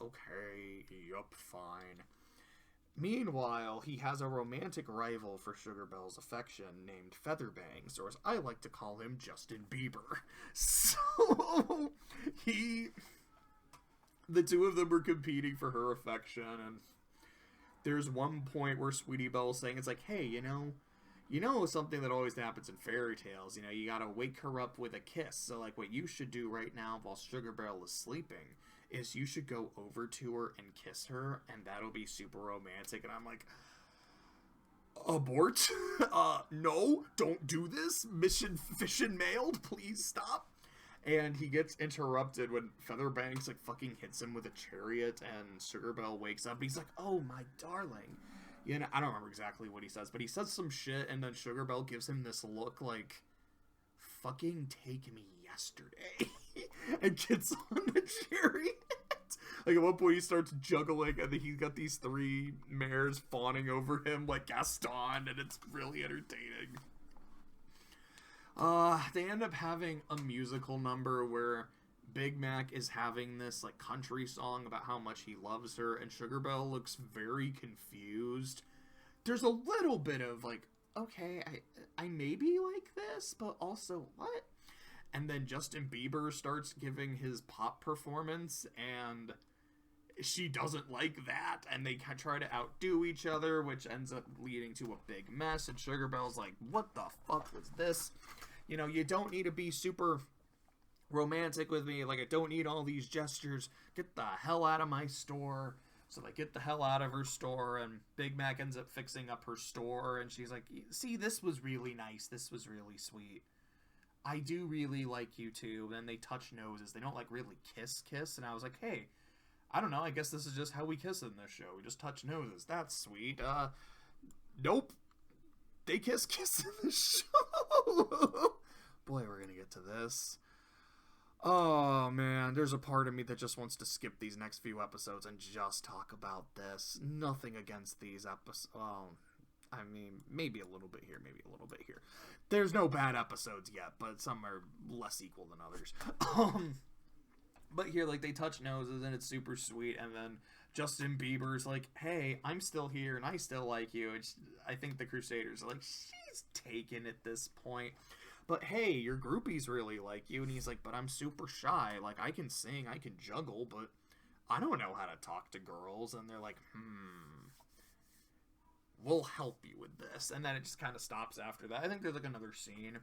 Okay, yup, fine. Meanwhile, he has a romantic rival for Sugarbelle's affection named Featherbangs, or as I like to call him, Justin Bieber. So, the two of them are competing for her affection, and there's one point where Sweetie Belle's saying, it's like, hey, you know something that always happens in fairy tales, you know, you gotta wake her up with a kiss. So, like, what you should do right now while Sugarbelle is sleeping is you should go over to her and kiss her, and that'll be super romantic. And I'm like, abort? No, don't do this. Mission mailed, please stop. And he gets interrupted when Featherbanks, like, fucking hits him with a chariot, and Sugarbelle wakes up, and he's like, oh, my darling. You know, I don't remember exactly what he says, but he says some shit, and then Sugarbelle gives him this look like, fucking take me yesterday. And gets on the chariot. Like, at one point he starts juggling, and then he's got these three mares fawning over him like Gaston, and it's really entertaining. They end up having a musical number where Big Mac is having this, like, country song about how much he loves her, and Sugarbelle looks very confused. There's a little bit of, like, okay, I maybe like this, but also, what? And then Justin Bieber starts giving his pop performance, and she doesn't like that, and they try to outdo each other, which ends up leading to a big mess, and Sugarbelle's like, what the fuck was this? You know, you don't need to be super romantic with me, like, I don't need all these gestures, get the hell out of my store. So they get the hell out of her store, and Big Mac ends up fixing up her store, and she's like, see, this was really nice, this was really sweet. I do really like you too. Then they touch noses. They don't, like, really kiss, and I was like, hey, I don't know, I guess this is just how we kiss in this show. We just touch noses. That's sweet. Nope. They kiss in the show. Boy, we're gonna get to this. Oh, man, there's a part of me that just wants to skip these next few episodes and just talk about this. Nothing against these episodes. Oh, I mean, maybe a little bit here, maybe a little bit here. There's no bad episodes yet, but some are less equal than others. But here, like, they touch noses, and it's super sweet, and then Justin Bieber's like, hey, I'm still here, and I still like you. I think the Crusaders are like, she's taken at this point. But hey, your groupies really like you. And he's like, but I'm super shy. Like, I can sing, I can juggle, but I don't know how to talk to girls. And they're like, we'll help you with this. And then it just kind of stops after that. I think there's, like, another scene.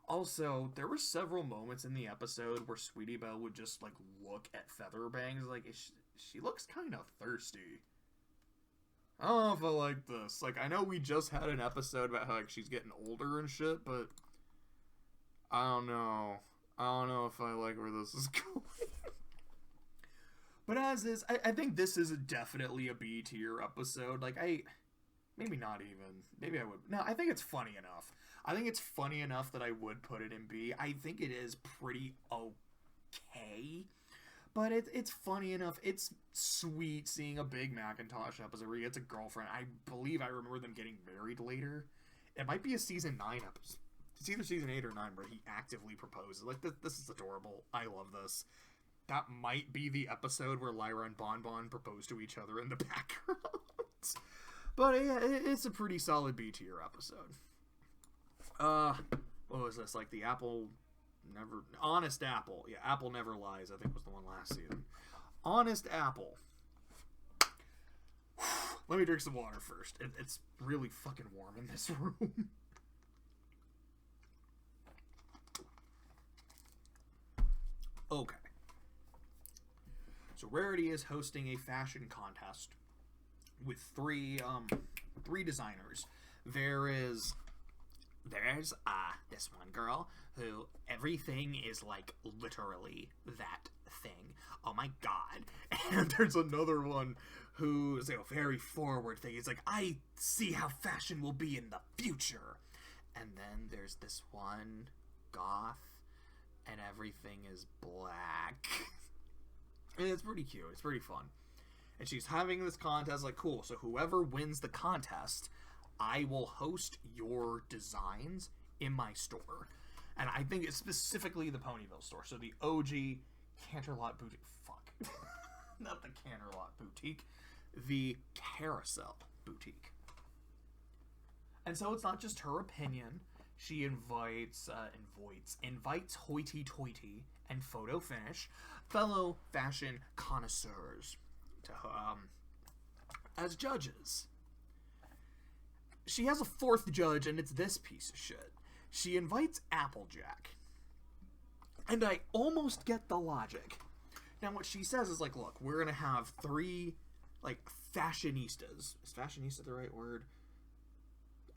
Also, there were several moments in the episode where Sweetie Belle would just, like, look at Featherbangs. Like, she looks kind of thirsty. I don't know if I like this. Like, I know we just had an episode about how, like, she's getting older and shit, but I don't know. I don't know if I like where this is going. But as is, I think this is definitely a B tier episode. Like, maybe not even. Maybe I would. No, I think it's funny enough. I think it's funny enough that I would put it in B. I think it is pretty okay. But it's funny enough. It's sweet seeing a Big Macintosh episode where he gets a girlfriend. I believe I remember them getting married later. It might be a season 9 episode. It's either season 8 or 9 where he actively proposes. Like, this is adorable. I love this. That might be the episode where Lyra and Bon Bon propose to each other in the background. But yeah, it's a pretty solid B tier episode. What was this? Like, the Apple Never... Honest Apple. Yeah, Apple Never Lies, I think was the one last season. Honest Apple. Let me drink some water first. It's really fucking warm in this room. Okay. So Rarity is hosting a fashion contest with three designers. There's this one girl who everything is like literally that thing. Oh my god. And there's another one who's a very forward thing. It's like, I see how fashion will be in the future. And then there's this one goth and everything is black. And it's pretty cute. It's pretty fun. And she's having this contest, like, cool, so whoever wins the contest, I will host your designs in my store. And I think it's specifically the Ponyville store. So the OG Canterlot Boutique. Fuck. Not the Canterlot Boutique. The Carousel Boutique. And so it's not just her opinion. She invites hoity-toity and photo finish fellow fashion connoisseurs to as judges. She has a fourth judge, and it's this piece of shit. She invites Applejack. And I almost get the logic. Now, what she says is like, look, we're going to have three, like, fashionistas. Is fashionista the right word?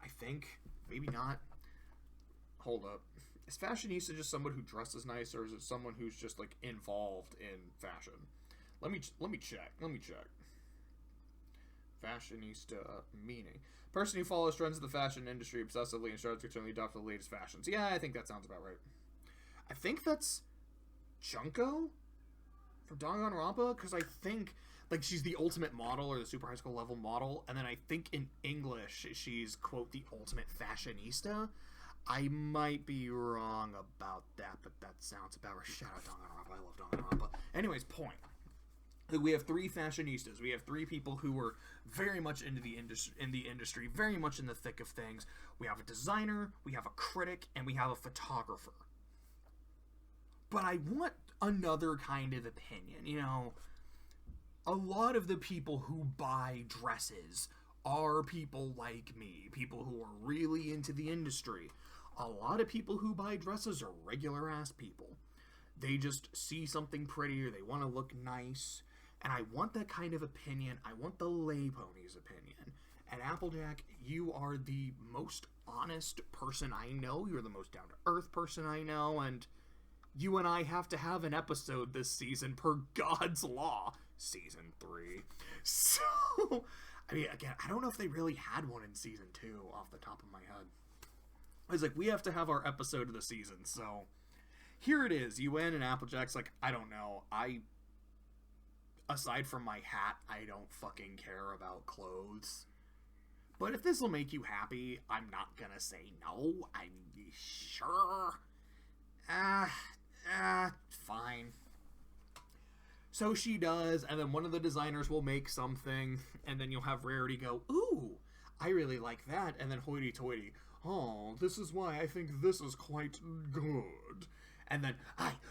I think. Maybe not. Hold up. Is fashionista just someone who dresses nice, or is it someone who's just, like, involved in fashion? Let me check. Fashionista meaning. Person who follows trends of the fashion industry obsessively and strives to continually adopt the latest fashions. Yeah, I think that sounds about right. I think that's Junko from Danganronpa, because I think, like, she's the ultimate model, or the super high school level model, and then I think in English she's, quote, the ultimate fashionista. I might be wrong about that, but that sounds about right. Shout out Danganronpa. I love Danganronpa. Anyways, point. We have three fashionistas. We have three people who are very much into the industry, very much in the thick of things. We have a designer, we have a critic, and we have a photographer. But I want another kind of opinion. You know, a lot of the people who buy dresses are people like me, people who are really into the industry. A lot of people who buy dresses are regular ass people. They just see something pretty, or they want to look nice. And I want that kind of opinion. I want the lay pony's opinion. And Applejack, you are the most honest person I know. You're the most down-to-earth person I know. And you and I have to have an episode this season per God's law. Season 3. So, I mean, again, I don't know if they really had one in Season 2 off the top of my head. I was like, we have to have our episode of the season. So, here it is. UN and Applejack's like, I don't know. Aside from my hat, I don't fucking care about clothes. But if this will make you happy, I'm not gonna say no. I'm sure. Fine. So she does, and then one of the designers will make something, and then you'll have Rarity go, ooh, I really like that, and then hoity-toity, oh, this is why I think this is quite good. And then,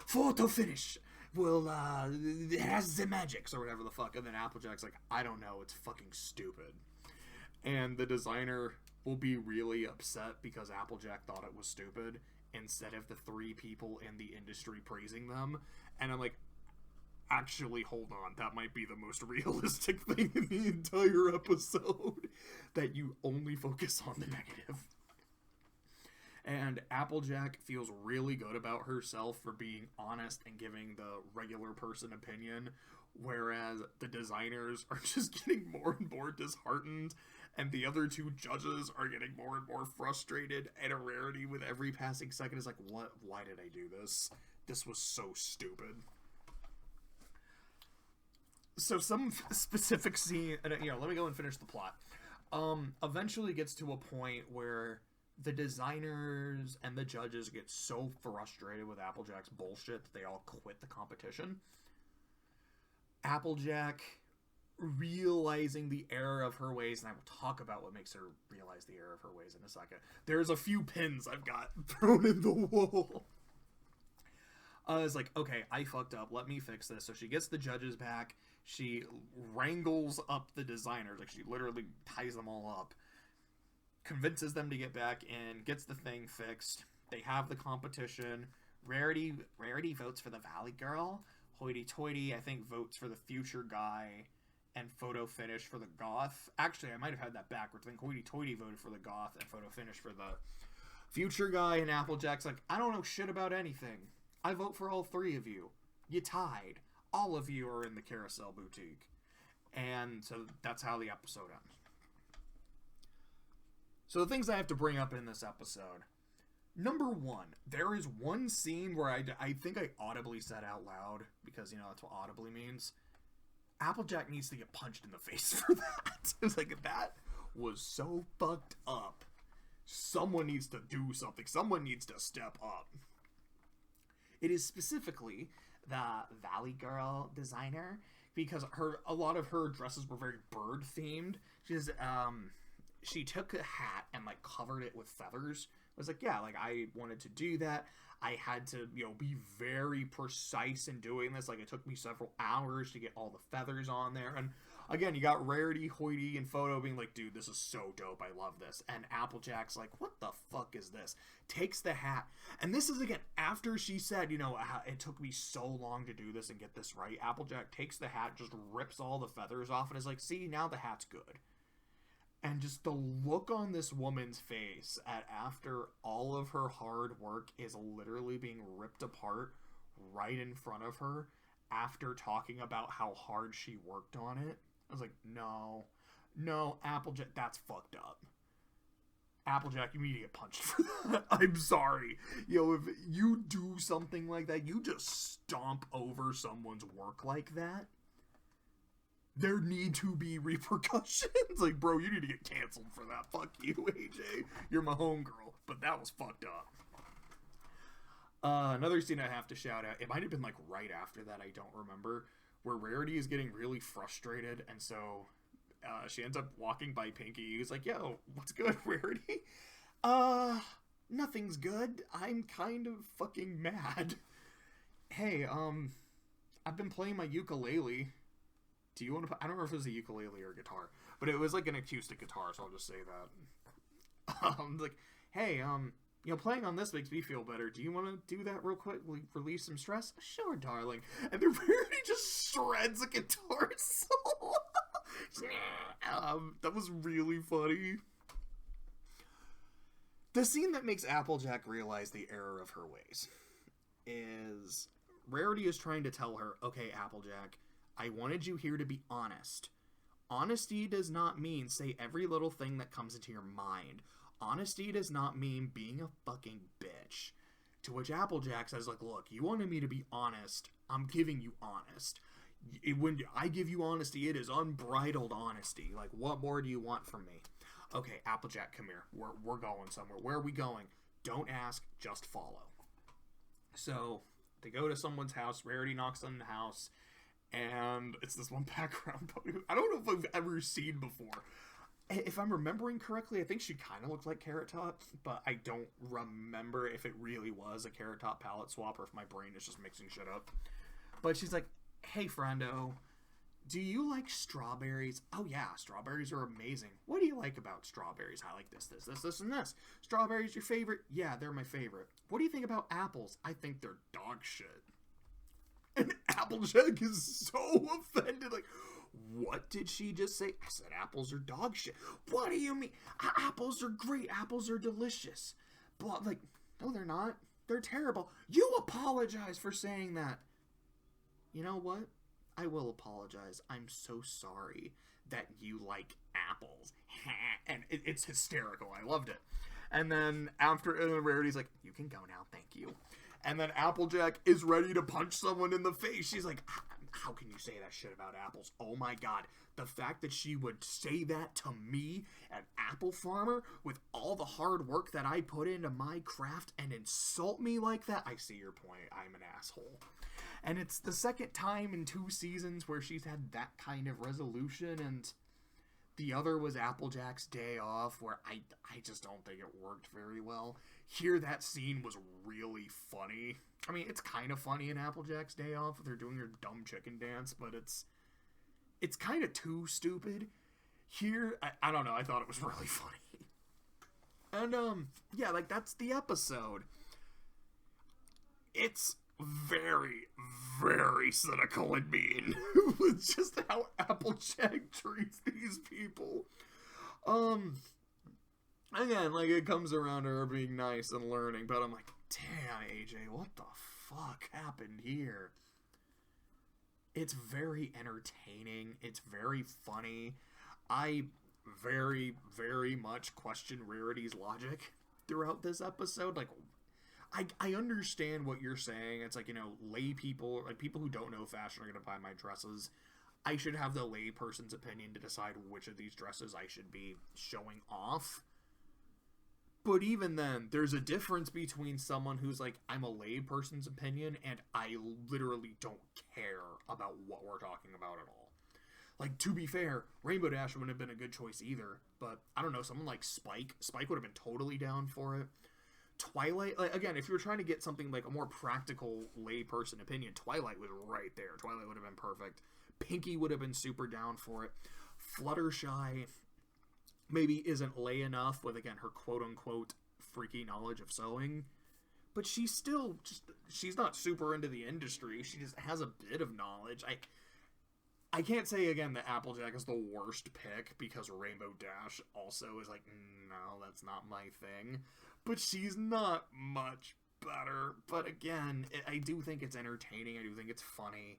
photo finish. Well, it has the magics, or whatever the fuck. And then Applejack's like, I don't know, it's fucking stupid. And the designer will be really upset because Applejack thought it was stupid, instead of the three people in the industry praising them. And I'm like, actually, hold on, that might be the most realistic thing in the entire episode. That you only focus on the negative. And Applejack feels really good about herself for being honest and giving the regular person opinion, whereas the designers are just getting more and more disheartened, and the other two judges are getting more and more frustrated, and a Rarity with every passing second is like, what? Why did I do this? This was so stupid. So some specific scene, let me go and finish the plot. Eventually gets to a point where the designers and the judges get so frustrated with Applejack's bullshit that they all quit the competition. Applejack, realizing the error of her ways, and I will talk about what makes her realize the error of her ways in a second. There's a few pins I've got thrown in the wall. I was like, okay, I fucked up. Let me fix this. So she gets the judges back. She wrangles up the designers. Like, she literally ties them all up. Convinces them to get back in, gets the thing fixed. They have the competition. Rarity votes for the Valley Girl. Hoity-toity, I think, votes for the future guy. and photo finish for the goth. Actually, I might have had that backwards. I think Hoity Toity voted for the goth and photo finish for the future guy, and Applejack's like, I don't know shit about anything. I vote for all three of you. You tied. All of you are in the Carousel Boutique. And so that's how the episode ends. So the things I have to bring up in this episode. Number one, there is one scene where I think I audibly said out loud, because, you know, that's what audibly means. Applejack needs to get punched in the face for that. It was like, that was so fucked up. Someone needs to do something. Someone needs to step up. It is specifically the Valley Girl designer, because a lot of her dresses were very bird themed. She took a hat and like covered it with feathers. I was like, yeah, like I wanted to do that. I had to, you know, be very precise in doing this. Like, it took me several hours to get all the feathers on there. And again, you got Rarity, Hoity, and Photo being like, dude, this is so dope. I love this. And Applejack's like, what the fuck is this? Takes the hat. And this is, again, after she said, you know, it took me so long to do this and get this right. Applejack takes the hat, just rips all the feathers off, and is like, see, now the hat's good. And just the look on this woman's face after all of her hard work is literally being ripped apart right in front of her after talking about how hard she worked on it. I was like, no, Applejack, that's fucked up. Applejack, you need to get punched for that. I'm sorry. You know, if you do something like that, you just stomp over someone's work like that, there need to be repercussions. Like, bro, you need to get canceled for that. Fuck you, AJ. You're my homegirl. But that was fucked up. Another scene I have to shout out. It might have been, like, right after that. I don't remember. Where Rarity is getting really frustrated. And so she ends up walking by Pinky. He's like, yo, what's good, Rarity? Nothing's good. I'm kind of fucking mad. Hey, I've been playing my ukulele. Do you want to... I don't know if it was a ukulele or a guitar, but it was like an acoustic guitar, so I'll just say that. Like, hey, you know, playing on this makes me feel better. Do you want to do that real quick? Release some stress? Sure, darling. And then Rarity just shreds a guitar solo. That was really funny. The scene that makes Applejack realize the error of her ways is Rarity is trying to tell her, okay, Applejack, I wanted you here to be honest. Honesty does not mean say every little thing that comes into your mind. Honesty does not mean being a fucking bitch. To which Applejack says, like, look, you wanted me to be honest. I'm giving you honest. When I give you honesty, it is unbridled honesty. Like, what more do you want from me? Okay, Applejack, come here. We're going somewhere. Where are we going? Don't ask, just follow. So, they go to someone's house. Rarity knocks on the house. And it's this one background photo. I don't know if I've ever seen before. If I'm remembering correctly, I think she kind of looked like Carrot Top, but I don't remember if it really was a Carrot Top palette swap or if my brain is just mixing shit up. But she's like, hey, friendo, do you like strawberries? Oh, yeah, strawberries are amazing. What do you like about strawberries? I like this, and this. Strawberries your favorite? Yeah, they're my favorite. What do you think about apples? I think they're dog shit. And Applejack is so offended. Like, what did she just say? I said apples are dog shit. What do you mean? Apples are great. Apples are delicious. But, like, no, they're not. They're terrible. You apologize for saying that. You know what? I will apologize. I'm so sorry that you like apples. And it's hysterical. I loved it. And then Rarity's like, you can go now. Thank you. And then Applejack is ready to punch someone in the face. She's like, how can you say that shit about apples? Oh my god. The fact that she would say that to me, an apple farmer, with all the hard work that I put into my craft, and insult me like that, I see your point. I'm an asshole. And it's the second time in 2 seasons where she's had that kind of resolution, and the other was Applejack's day off, where I just don't think it worked very well. Here, that scene was really funny. I mean, it's kind of funny in Applejack's day off. They're doing her dumb chicken dance, but it's kind of too stupid. Here, I don't know. I thought it was really funny. And, yeah, like, that's the episode. It's very, very cynical and mean with just how Applejack treats these people. Again, like, it comes around to her being nice and learning, but I'm like, damn, AJ, what the fuck happened here? It's very entertaining. It's very funny. I very, very much question Rarity's logic throughout this episode. Like, I understand what you're saying. It's like, lay people, like people who don't know fashion are going to buy my dresses. I should have the lay person's opinion to decide which of these dresses I should be showing off. But even then, there's a difference between someone who's like, I'm a lay person's opinion, and I literally don't care about what we're talking about at all. Like, to be fair, Rainbow Dash wouldn't have been a good choice either, but I don't know, someone like Spike would have been totally down for it. Twilight, like, again, if you were trying to get something like a more practical layperson opinion, Twilight was right there. Twilight would have been perfect. Pinky would have been super down for it. Fluttershy maybe isn't lay enough with, again, her quote-unquote freaky knowledge of sewing, but she's still she's not super into the industry. She just has a bit of knowledge. I can't say, again, that Applejack is the worst pick, because Rainbow Dash also is like, no, that's not my thing. But she's not much better. But again, I do think it's entertaining. I do think it's funny.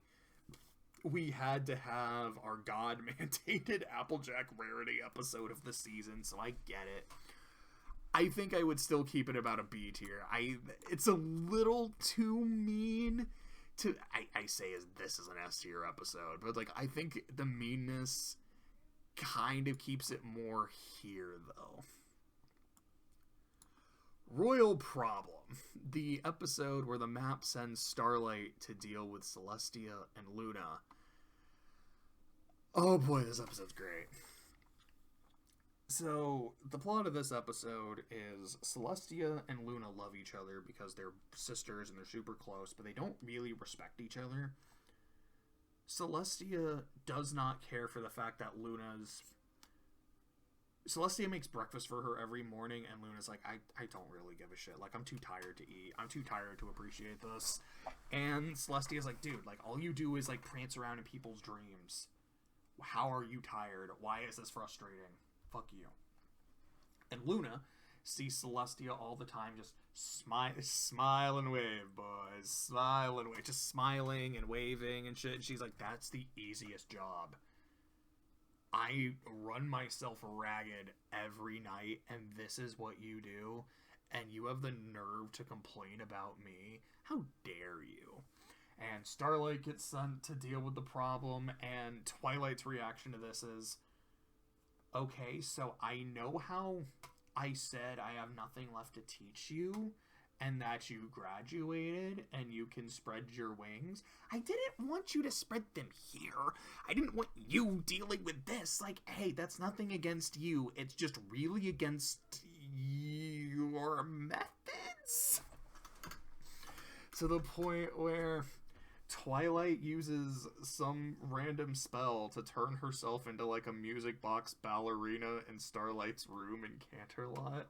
We had to have our God-mandated Applejack Rarity episode of the season, so I get it. I think I would still keep it about a B tier. It's a little too mean to... I say this is an S tier episode, but like, I think the meanness kind of keeps it more here, though. Royal Problem. The episode where the map sends Starlight to deal with Celestia and Luna. Oh boy, this episode's great. So, the plot of this episode is Celestia and Luna love each other because they're sisters and they're super close, but they don't really respect each other. Celestia does not care for the fact that Celestia makes breakfast for her every morning, and Luna's like, I don't really give a shit. Like, I'm too tired to eat. I'm too tired to appreciate this. And Celestia's like, dude, like, all you do is, like, prance around in people's dreams. How are you tired? Why is this frustrating? Fuck you. And Luna sees Celestia all the time, just smile and wave, boys. Smile and wave. Just smiling and waving and shit. And she's like, that's the easiest job. I run myself ragged every night, and this is what you do, and you have the nerve to complain about me? How dare you? And Starlight gets sent to deal with the problem, and Twilight's reaction to this is, okay, so I know how I said I have nothing left to teach you, and that you graduated and you can spread your wings. I didn't want you to spread them here. I didn't want you dealing with this. Like, hey, that's nothing against you. It's just really against your methods. To the point where Twilight uses some random spell to turn herself into like a music box ballerina in Starlight's room in Canterlot.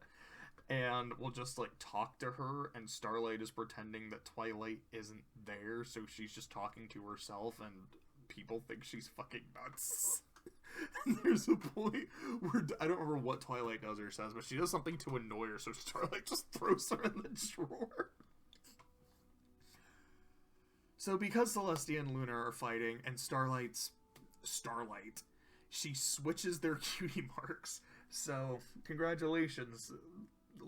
And we'll just, like, talk to her, and Starlight is pretending that Twilight isn't there, so she's just talking to herself, and people think she's fucking nuts. And there's a point where, I don't remember what Twilight does or says, but she does something to annoy her, so Starlight just throws her in the drawer. So because Celestia and Luna are fighting, and Starlight, she switches their cutie marks. So, congratulations,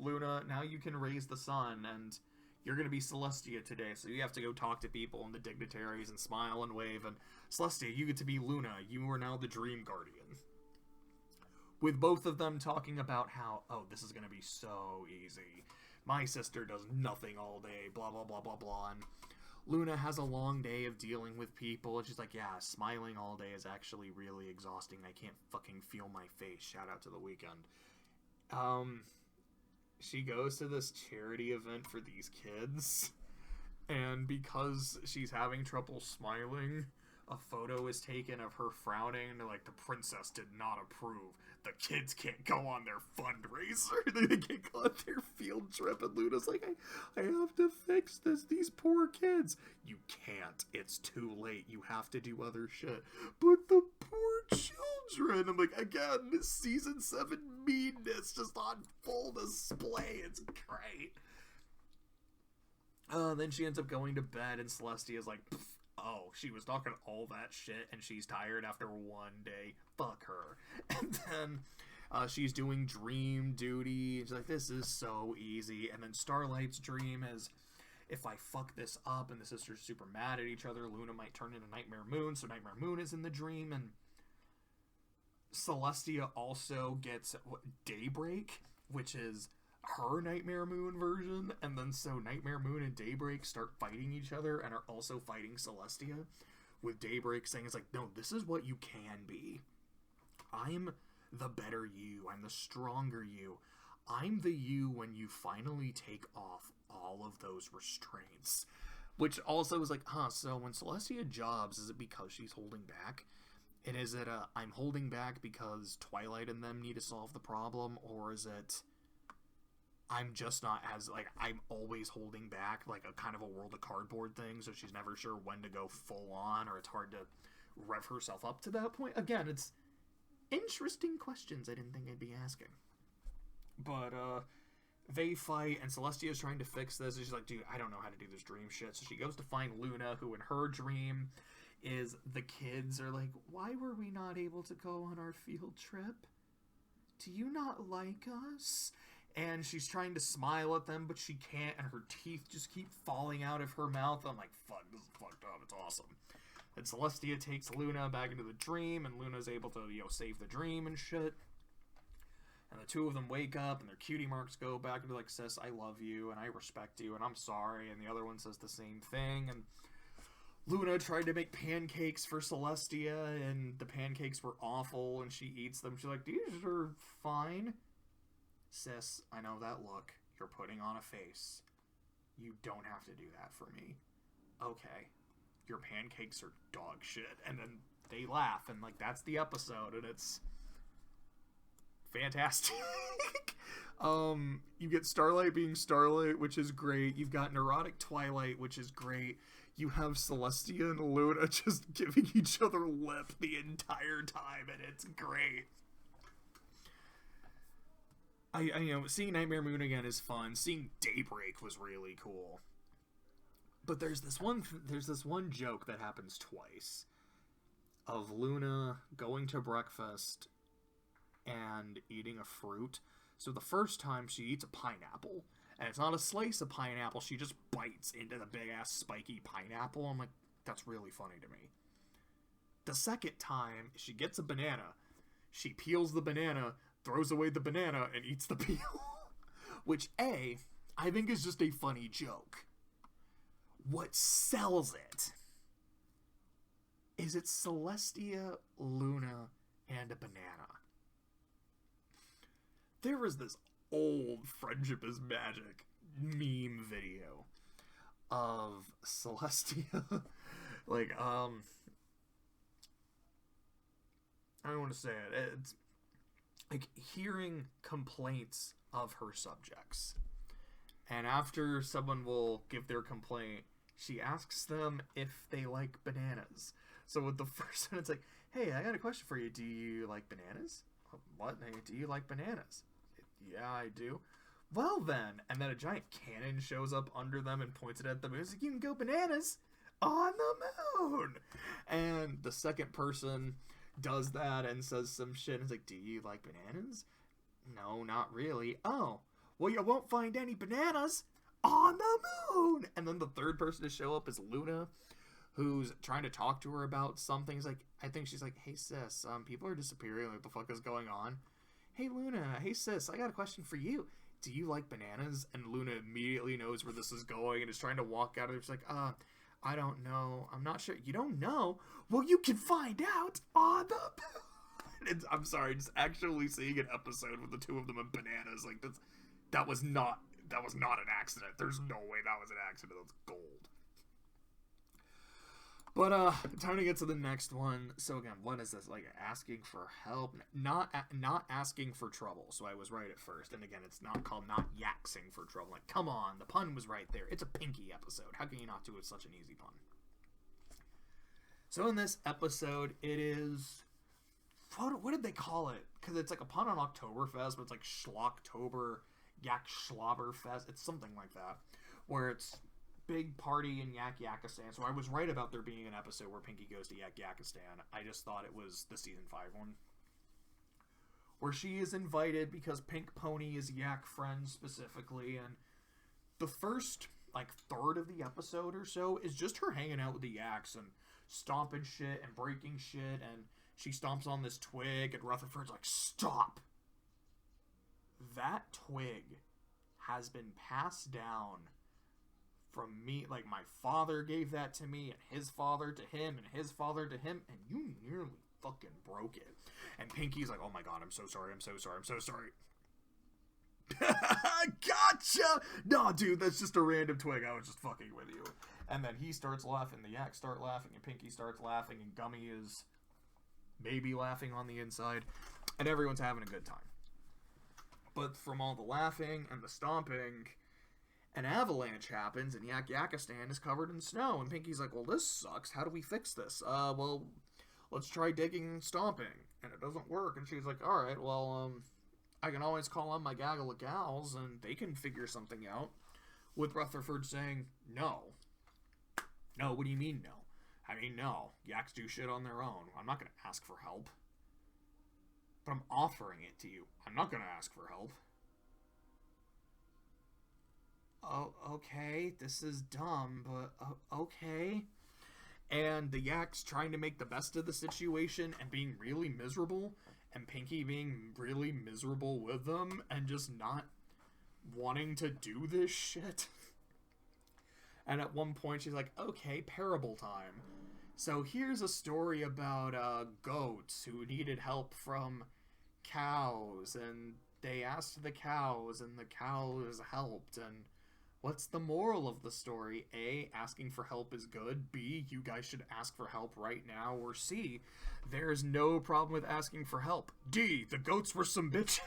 Luna, now you can raise the sun, and you're going to be Celestia today, so you have to go talk to people and the dignitaries and smile and wave, and Celestia, you get to be Luna. You are now the Dream Guardian. With both of them talking about how, oh, this is going to be so easy. My sister does nothing all day, blah, blah, blah, blah, blah, and Luna has a long day of dealing with people, and she's like, yeah, smiling all day is actually really exhausting. I can't fucking feel my face. Shout out to The Weeknd. She goes to this charity event for these kids, and because she's having trouble smiling, a photo is taken of her frowning, and they're like, the princess did not approve. the kids can't go on their fundraiser. They can't go on their field trip. And Luna's like, I have to fix this. These poor kids. You can't. It's too late. You have to do other shit. But the poor children. I'm like, again, this season 7 meanness just on full display. It's great. Then she ends up going to bed, and Celestia's like, oh, she was talking all that shit, and she's tired after one day. Fuck her. And then she's doing dream duty. She's like, this is so easy. And then Starlight's dream is, if I fuck this up and the sisters are super mad at each other, Luna might turn into Nightmare Moon, so Nightmare Moon is in the dream. And Celestia also gets Daybreak, which is her Nightmare Moon version, and then so Nightmare Moon and Daybreak start fighting each other and are also fighting Celestia, with Daybreak saying, it's like, no, this is what you can be. I'm the better you. I'm the stronger you. I'm the you when you finally take off all of those restraints. Which also is like, so when Celestia jobs, is it because she's holding back? And is it I'm holding back because Twilight and them need to solve the problem, or is it I'm just not as, like, I'm always holding back, like a kind of a World of Cardboard thing, so she's never sure when to go full on, or it's hard to rev herself up to that point. Again, it's interesting questions I didn't think I'd be asking. But, they fight, and Celestia's trying to fix this, and she's like, dude, I don't know how to do this dream shit. So she goes to find Luna, who in her dream is the kids are like, why were we not able to go on our field trip? Do you not like us? And she's trying to smile at them, but she can't, and her teeth just keep falling out of her mouth. I'm like, fuck, this is fucked up. It's awesome. And Celestia takes Luna back into the dream, and Luna's able to, save the dream and shit. And the two of them wake up, and their cutie marks go back and be like, sis, I love you, and I respect you, and I'm sorry. And the other one says the same thing, and Luna tried to make pancakes for Celestia, and the pancakes were awful, and she eats them. She's like, these are fine. Sis, I know that look. You're putting on a face. You don't have to do that for me. Okay. Your pancakes are dog shit. And then they laugh, and, like, that's the episode, and it's fantastic. You get Starlight being Starlight, which is great. You've got Neurotic Twilight, which is great. You have Celestia and Luna just giving each other lip the entire time, and it's great. Seeing Nightmare Moon again is fun. Seeing Daybreak was really cool. But there's this one joke that happens twice of Luna going to breakfast and eating a fruit. So the first time she eats a pineapple, and it's not a slice of pineapple, she just bites into the big-ass spiky pineapple. I'm like, that's really funny to me. The second time, she gets a banana, she peels the banana, throws away the banana, and eats the peel. Which, I think is just a funny joke. What sells it is it's Celestia, Luna, and a banana. There was this old Friendship is Magic meme video of Celestia. Like, I don't want to say it. It's like hearing complaints of her subjects. And after someone will give their complaint, she asks them if they like bananas. So with the first one, it's like, hey, I got a question for you. Do you like bananas? What? Do you like bananas? Yeah, I do. Well then. And then a giant cannon shows up under them and points it at them. It's like, you can go bananas on the moon. And the second person does that and says some shit. It's like, do you like bananas? No, not really. Oh, well, you won't find any bananas on the moon. And then the third person to show up is Luna, who's trying to talk to her about something. He's like, I think she's like, hey sis, people are disappearing. Like, what the fuck is going on? Hey Luna, hey sis, I got a question for you. Do you like bananas? And Luna immediately knows where this is going and is trying to walk out of it. She's like, I don't know. I'm not sure. You don't know? Well, you can find out on the moon. I'm sorry, just actually seeing an episode with the two of them and bananas, like, that was not an accident. There's no way that was an accident. That's gold. But time to get to the next one. So again, what is this? Like asking for help, not asking for trouble. So I was right at first. And again, it's not called not yaxing for trouble. Like, come on, the pun was right there. It's a Pinky episode. How can you not do it such an easy pun? So in this episode, it is what did they call it? Because it's like a pun on Oktoberfest, but it's like Schlocktober, Yak Schlobberfest. It's something like that, where it's big party in Yak Yakistan. So I was right about there being an episode where Pinky goes to Yak Yakistan. I just thought it was the season 5 one, where she is invited because Pink Pony is Yak friend specifically, and the first like third of the episode or so is just her hanging out with the Yaks and stomping shit and breaking shit, and she stomps on this twig, and Rutherford's like, stop! That twig has been passed down from me, like my father gave that to me, and his father to him, and his father to him, and you nearly fucking broke it. And Pinky's like, oh my god, I'm so sorry, I'm so sorry, I'm so sorry. Gotcha! No, dude, that's just a random twig, I was just fucking with you. And then he starts laughing, the Yaks start laughing, and Pinky starts laughing, and Gummy is maybe laughing on the inside, and everyone's having a good time. But from all the laughing and the stomping, an avalanche happens, and Yak Yakistan is covered in snow, and Pinky's like, well, this sucks, how do we fix this? Well, let's try digging and stomping, and it doesn't work, and she's like, alright, well, I can always call on my gaggle of gals, and they can figure something out, with Rutherford saying, no. No, what do you mean, no? I mean, no. Yaks do shit on their own. I'm not going to ask for help. But I'm offering it to you. I'm not going to ask for help. Oh, okay. This is dumb, but okay. And the Yaks trying to make the best of the situation and being really miserable, and Pinky being really miserable with them and just not wanting to do this shit. And at one point, she's like, okay, parable time. So here's a story about goats who needed help from cows. And they asked the cows, and the cows helped. And what's the moral of the story? A, asking for help is good. B, you guys should ask for help right now. Or C, there's no problem with asking for help. D, the goats were some bitches.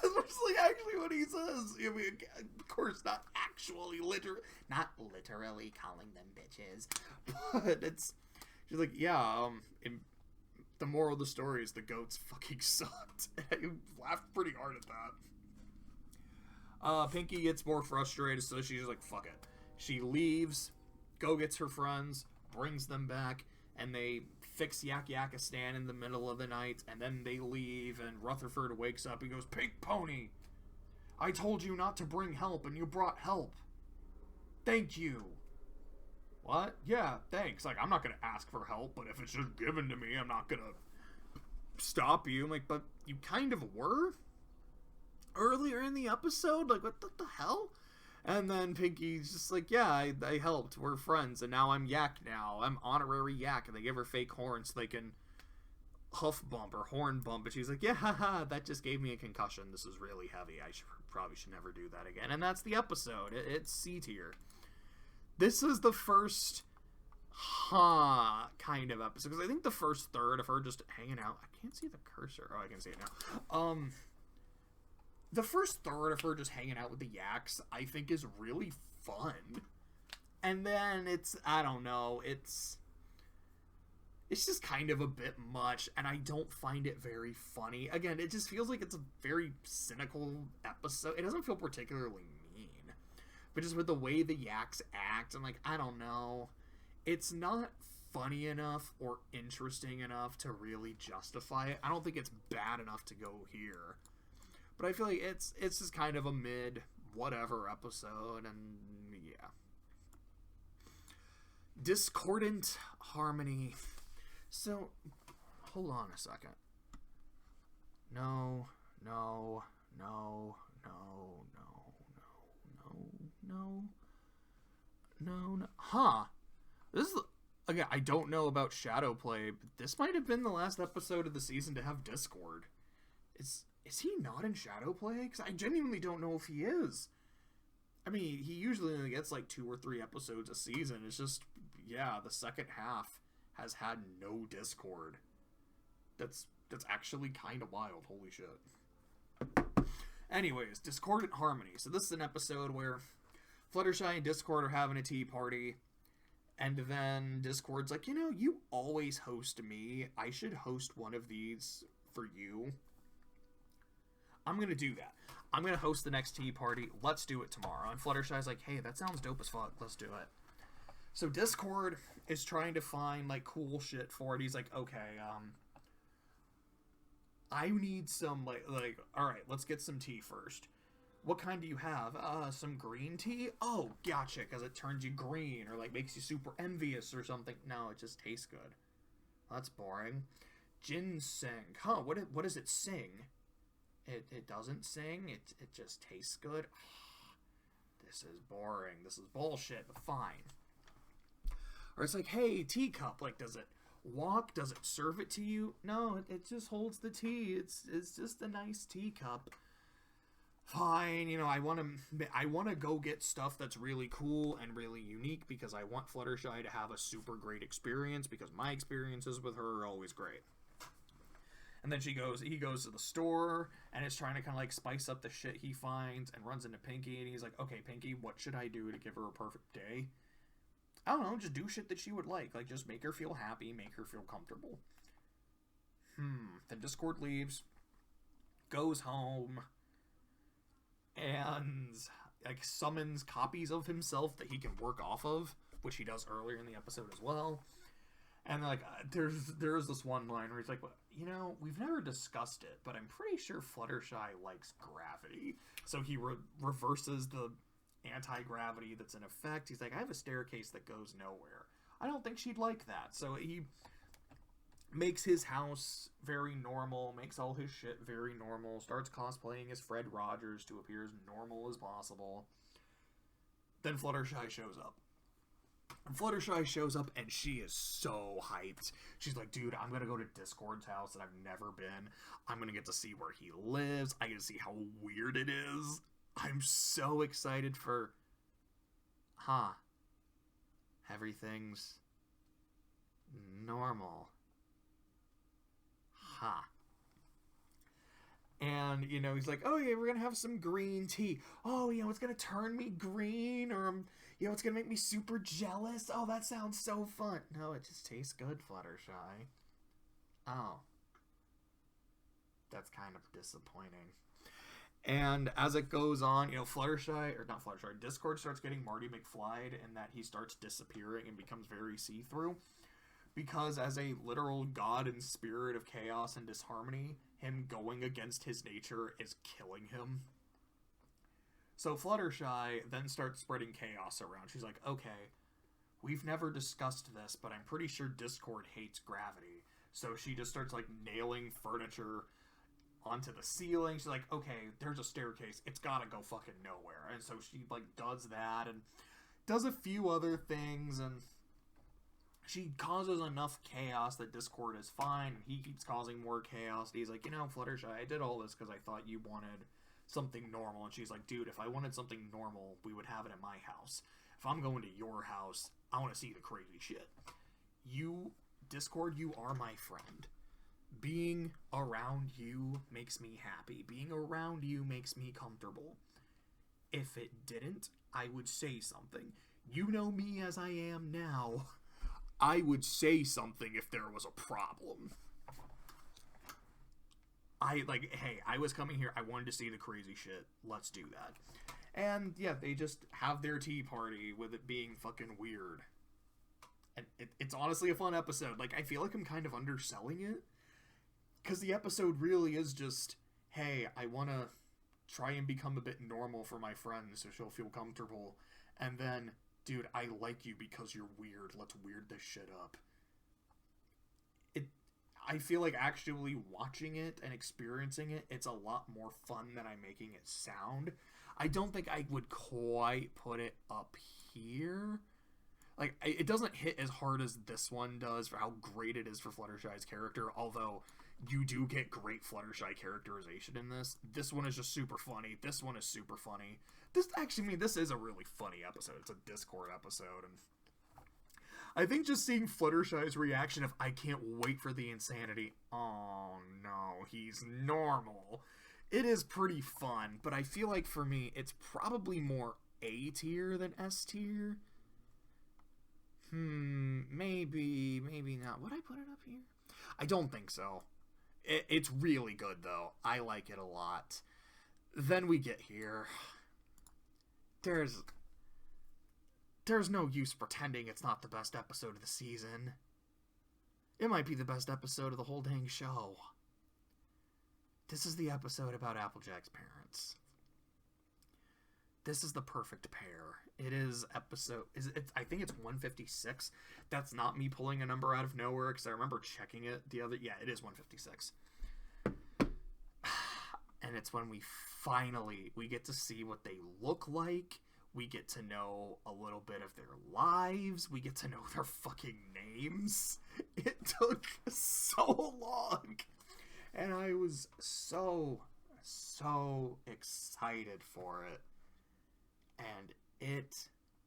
That's like actually what he says. I mean, of course, not actually not literally calling them bitches, but it's she's like, yeah. The moral of the story is the goats fucking sucked. I laughed pretty hard at that. Pinky gets more frustrated, so she's just like, fuck it. She leaves, go gets her friends, brings them back, and they fix Yak Yakistan in the middle of the night, and then they leave, and Rutherford wakes up, he goes, Pink Pony, I told you not to bring help, and you brought help. Thank you. What? Yeah, thanks. Like, I'm not gonna ask for help, but if it's just given to me, I'm not gonna stop you. I'm like, but you kind of were earlier in the episode? Like, what the hell? And then Pinky's just like, yeah, I helped. We're friends. And now I'm Yak now. I'm honorary Yak. And they give her fake horns so they can huff bump or horn bump. But she's like, yeah, haha, that just gave me a concussion. This is really heavy. I probably should never do that again. And that's the episode. It's C tier. This is the first kind of episode. Because I think the first third of her just hanging out. I can't see the cursor. Oh, I can see it now. The first third of her just hanging out with the Yaks, I think, is really fun. And then I don't know, it's just kind of a bit much, and I don't find it very funny. Again, it just feels like it's a very cynical episode. It doesn't feel particularly mean. But just with the way the Yaks act, I'm like, I don't know. It's not funny enough or interesting enough to really justify it. I don't think it's bad enough to go here. But I feel like it's just kind of a mid-whatever episode, and yeah. Discordant harmony. So, hold on a second. No. Huh. This is, again, I don't know about Shadowplay, but this might have been the last episode of the season to have Discord. Is he not in Shadowplay? Because I genuinely don't know if he is. I mean, he usually only gets like 2 or 3 episodes a season. It's just, yeah, the second half has had no Discord. That's actually kind of wild. Holy shit. Anyways, Discordant Harmony. So this is an episode where Fluttershy and Discord are having a tea party. And then Discord's like, you always host me. I should host one of these for you. I'm going to do that. I'm going to host the next tea party. Let's do it tomorrow. And Fluttershy's like, hey, that sounds dope as fuck. Let's do it. So Discord is trying to find, like, cool shit for it. He's like, okay, I need some, like, all right, let's get some tea first. What kind do you have? Some green tea? Oh, gotcha, because it turns you green, or, like, makes you super envious or something. No, it just tastes good. That's boring. Ginseng. Huh, what does it sing? It doesn't sing. It just tastes good. This is boring. This is bullshit, but fine. Or it's like, hey, teacup. Like, does it walk? Does it serve it to you? No, it just holds the tea. It's just a nice teacup. Fine, I want to go get stuff that's really cool and really unique because I want Fluttershy to have a super great experience because my experiences with her are always great. And then he goes to the store and is trying to kind of like spice up the shit he finds and runs into Pinky and he's like, okay, Pinky, what should I do to give her a perfect day? I don't know, just do shit that she would like. Like, just make her feel happy, make her feel comfortable. Then Discord leaves, goes home, and like summons copies of himself that he can work off of, which he does earlier in the episode as well. And like, there's this one line where he's like, well, we've never discussed it, but I'm pretty sure Fluttershy likes gravity. So he reverses the anti-gravity that's in effect. He's like, I have a staircase that goes nowhere. I don't think she'd like that. So he makes his house very normal, makes all his shit very normal, starts cosplaying as Fred Rogers to appear as normal as possible. Then Fluttershy shows up. And Fluttershy shows up and she is so hyped. She's like, dude, I'm going to go to Discord's house that I've never been. I'm going to get to see where he lives. I get to see how weird it is. I'm so excited for... Everything's normal. And, he's like, oh, yeah, we're going to have some green tea. Oh, it's going to turn me green, or, it's going to make me super jealous. Oh, that sounds so fun. No, it just tastes good, Fluttershy. Oh. That's kind of disappointing. And as it goes on, Discord starts getting Marty McFly'd, and that he starts disappearing and becomes very see-through. Because as a literal god and spirit of chaos and disharmony, him going against his nature is killing him. So Fluttershy then starts spreading chaos around. She's like, okay, we've never discussed this, but I'm pretty sure Discord hates gravity. So she just starts like nailing furniture onto the ceiling. She's like, okay, there's a staircase. It's gotta go fucking nowhere. And so she like does that and does a few other things, and she causes enough chaos that Discord is fine, and he keeps causing more chaos. And he's like, Fluttershy, I did all this because I thought you wanted something normal. And she's like, dude, if I wanted something normal, we would have it at my house. If I'm going to your house, I want to see the crazy shit. Discord, you are my friend. Being around you makes me happy. Being around you makes me comfortable. If it didn't, I would say something. You know me as I am now. I would say something if there was a problem. Hey, I was coming here. I wanted to see the crazy shit. Let's do that. And yeah, they just have their tea party with it being fucking weird. And it's honestly a fun episode. Like, I feel like I'm kind of underselling it. Because the episode really is just, hey, I want to try and become a bit normal for my friend so she'll feel comfortable. And then, dude, I like you because you're weird. Let's weird this shit up. I feel like actually watching it and experiencing it, it's a lot more fun than I'm making it sound. I don't think I would quite put it up here. Like, it doesn't hit as hard as this one does for how great it is for Fluttershy's character, although you do get great Fluttershy characterization in this. This one is just super funny. This one is super funny. this is a really funny episode. It's a Discord episode, and I think just seeing Fluttershy's reaction of, I can't wait for the insanity. Oh no, he's normal. It is pretty fun, but I feel like for me, it's probably more A tier than S tier. Maybe not. Would I put it up here? I don't think so. It's really good, though. I like it a lot. Then we get here. There's no use pretending it's not the best episode of the season. It might be the best episode of the whole dang show. This is the episode about Applejack's parents. This is the Perfect Pear. It is episode... I think it's 156. That's not me pulling a number out of nowhere, because I remember checking it the other... Yeah, it is 156. And it's when we get to see what they look like. We get to know a little bit of their lives. We get to know their fucking names. It took so long. And I was so excited for it. And it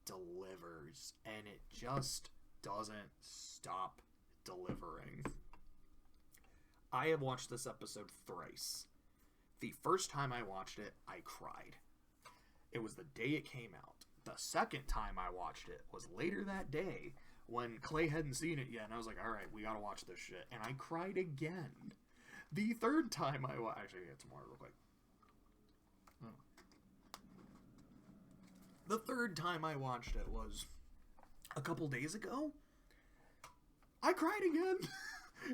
delivers. And it just doesn't stop delivering. I have watched this episode thrice. The first time I watched it, I cried. It was the day it came out. The second time I watched it was later that day when Clay hadn't seen it yet. And I was like, alright, we gotta watch this shit. And I cried again. The third time I watched... Actually, get some more real quick. The third time I watched it was a couple days ago. I cried again.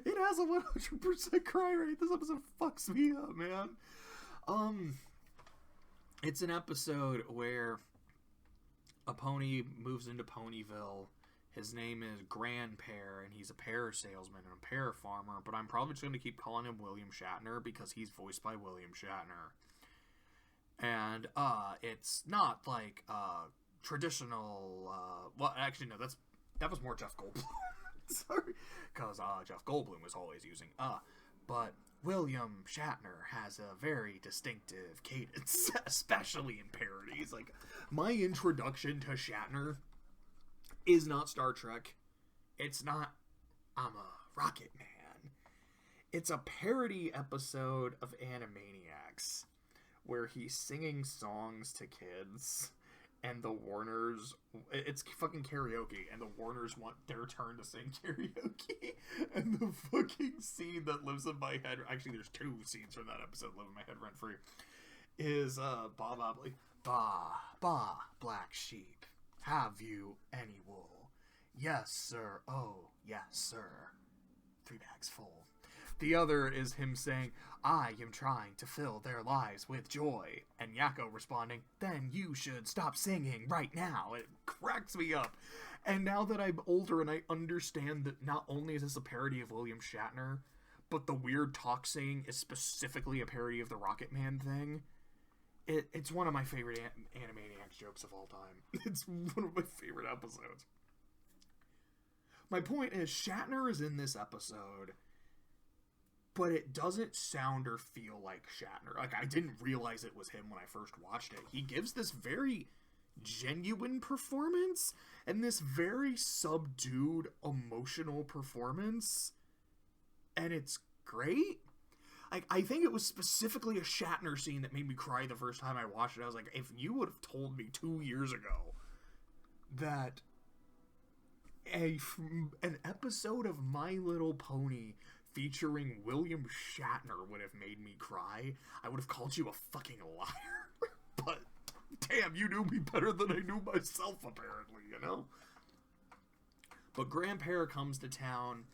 It has a 100% cry rate. This episode fucks me up, man. It's an episode where a pony moves into Ponyville. His name is Grand Pear, and he's a pear salesman and a pear farmer, but I'm probably just going to keep calling him William Shatner because he's voiced by William Shatner. And, it's not like, traditional, well, actually, no, that was more Jeff Goldblum. Sorry. Because, Jeff Goldblum was always using, but William Shatner has a very distinctive cadence, especially in parodies. Like, my introduction to Shatner is not Star Trek. It's not I'm a Rocket Man. It's a parody episode of Animaniacs where he's singing songs to kids, and the Warners... It's fucking karaoke, and the Warners want their turn to sing karaoke. And the fucking scene that lives in my head... Actually, there's two scenes from that episode that live in my head rent-free. Is, Bob Obley. Bah, black sheep. Have you any wool? Yes, sir. Oh, yes, sir. 3 bags full. The other is him saying, I am trying to fill their lives with joy. And Yakko responding, then you should stop singing right now. It cracks me up. And now that I'm older and I understand that not only is this a parody of William Shatner, but the weird talk singing is specifically a parody of the Rocket Man thing, it's one of my favorite Animaniacs jokes of all time. It's one of my favorite episodes. My point is, Shatner is in this episode, but it doesn't sound or feel like Shatner. Like, I didn't realize it was him when I first watched it. He gives this very genuine performance, and this very subdued, emotional performance, and it's great. I think it was specifically a Shatner scene that made me cry the first time I watched it. I was like, if you would have told me 2 years ago that an episode of My Little Pony featuring William Shatner would have made me cry, I would have called you a fucking liar. But, damn, you knew me better than I knew myself, apparently, you know? But Grand Pear comes to town,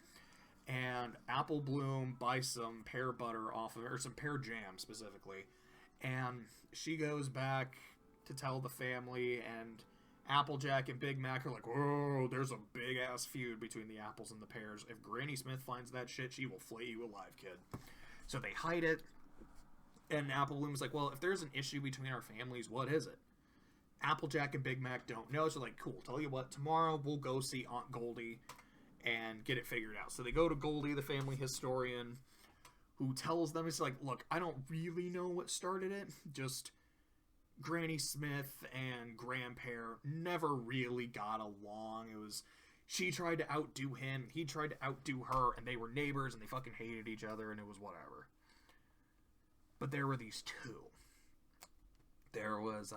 and Apple Bloom buys some pear butter off of her, or some pear jam, specifically. And she goes back to tell the family, and Applejack and Big Mac are like, whoa, there's a big-ass feud between the apples and the pears. If Granny Smith finds that shit, she will flay you alive, kid. So they hide it, and Apple Bloom's like, well, if there's an issue between our families, what is it? Applejack and Big Mac don't know, so like, cool, tell you what, tomorrow we'll go see Aunt Goldie and get it figured out. So they go to Goldie, the family historian, who tells them, it's like, look, I don't really know what started it, just Granny Smith and Grandpa never really got along. It was, she tried to outdo him, he tried to outdo her, and they were neighbors, and they fucking hated each other, and it was whatever. But there were these two. There was,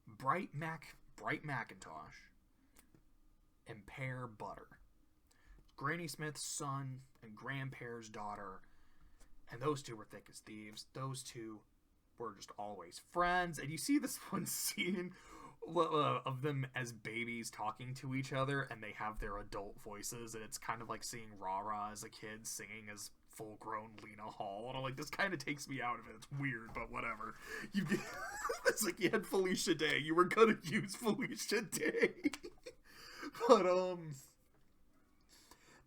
Bright Macintosh and Pear Butter. Granny Smith's son and Grandpa's daughter. And those two were thick as thieves. Those two were just always friends. And you see this one scene of them as babies talking to each other, and they have their adult voices, and it's kind of like seeing Rara as a kid singing as full-grown Lena Hall, and I'm like, this kind of takes me out of it. It's weird, but whatever. It's like you had Felicia Day. You were gonna use Felicia Day. But,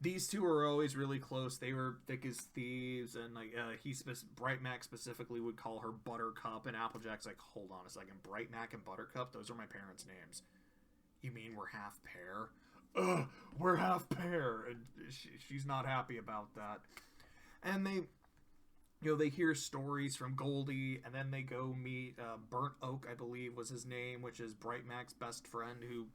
these two were always really close. They were thick as thieves, and like Bright Mac specifically would call her Buttercup, and Applejack's like, hold on a second, Bright Mac and Buttercup, those are my parents' names. You mean we're half pear? We're half pear, and she's not happy about that. And they hear stories from Goldie, and then they go meet Burnt Oak, I believe was his name, which is Bright Mac's best friend, who...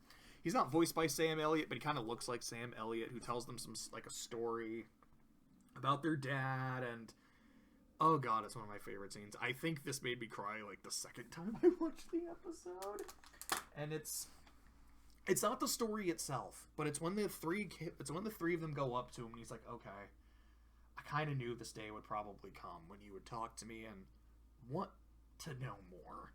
He's not voiced by Sam Elliott, but he kind of looks like Sam Elliott, who tells them a story about their dad, and oh god, it's one of my favorite scenes. I think this made me cry like the second time I watched the episode. And it's not the story itself, but it's when the three of them go up to him, and he's like, okay, I kind of knew this day would probably come when you would talk to me and want to know more.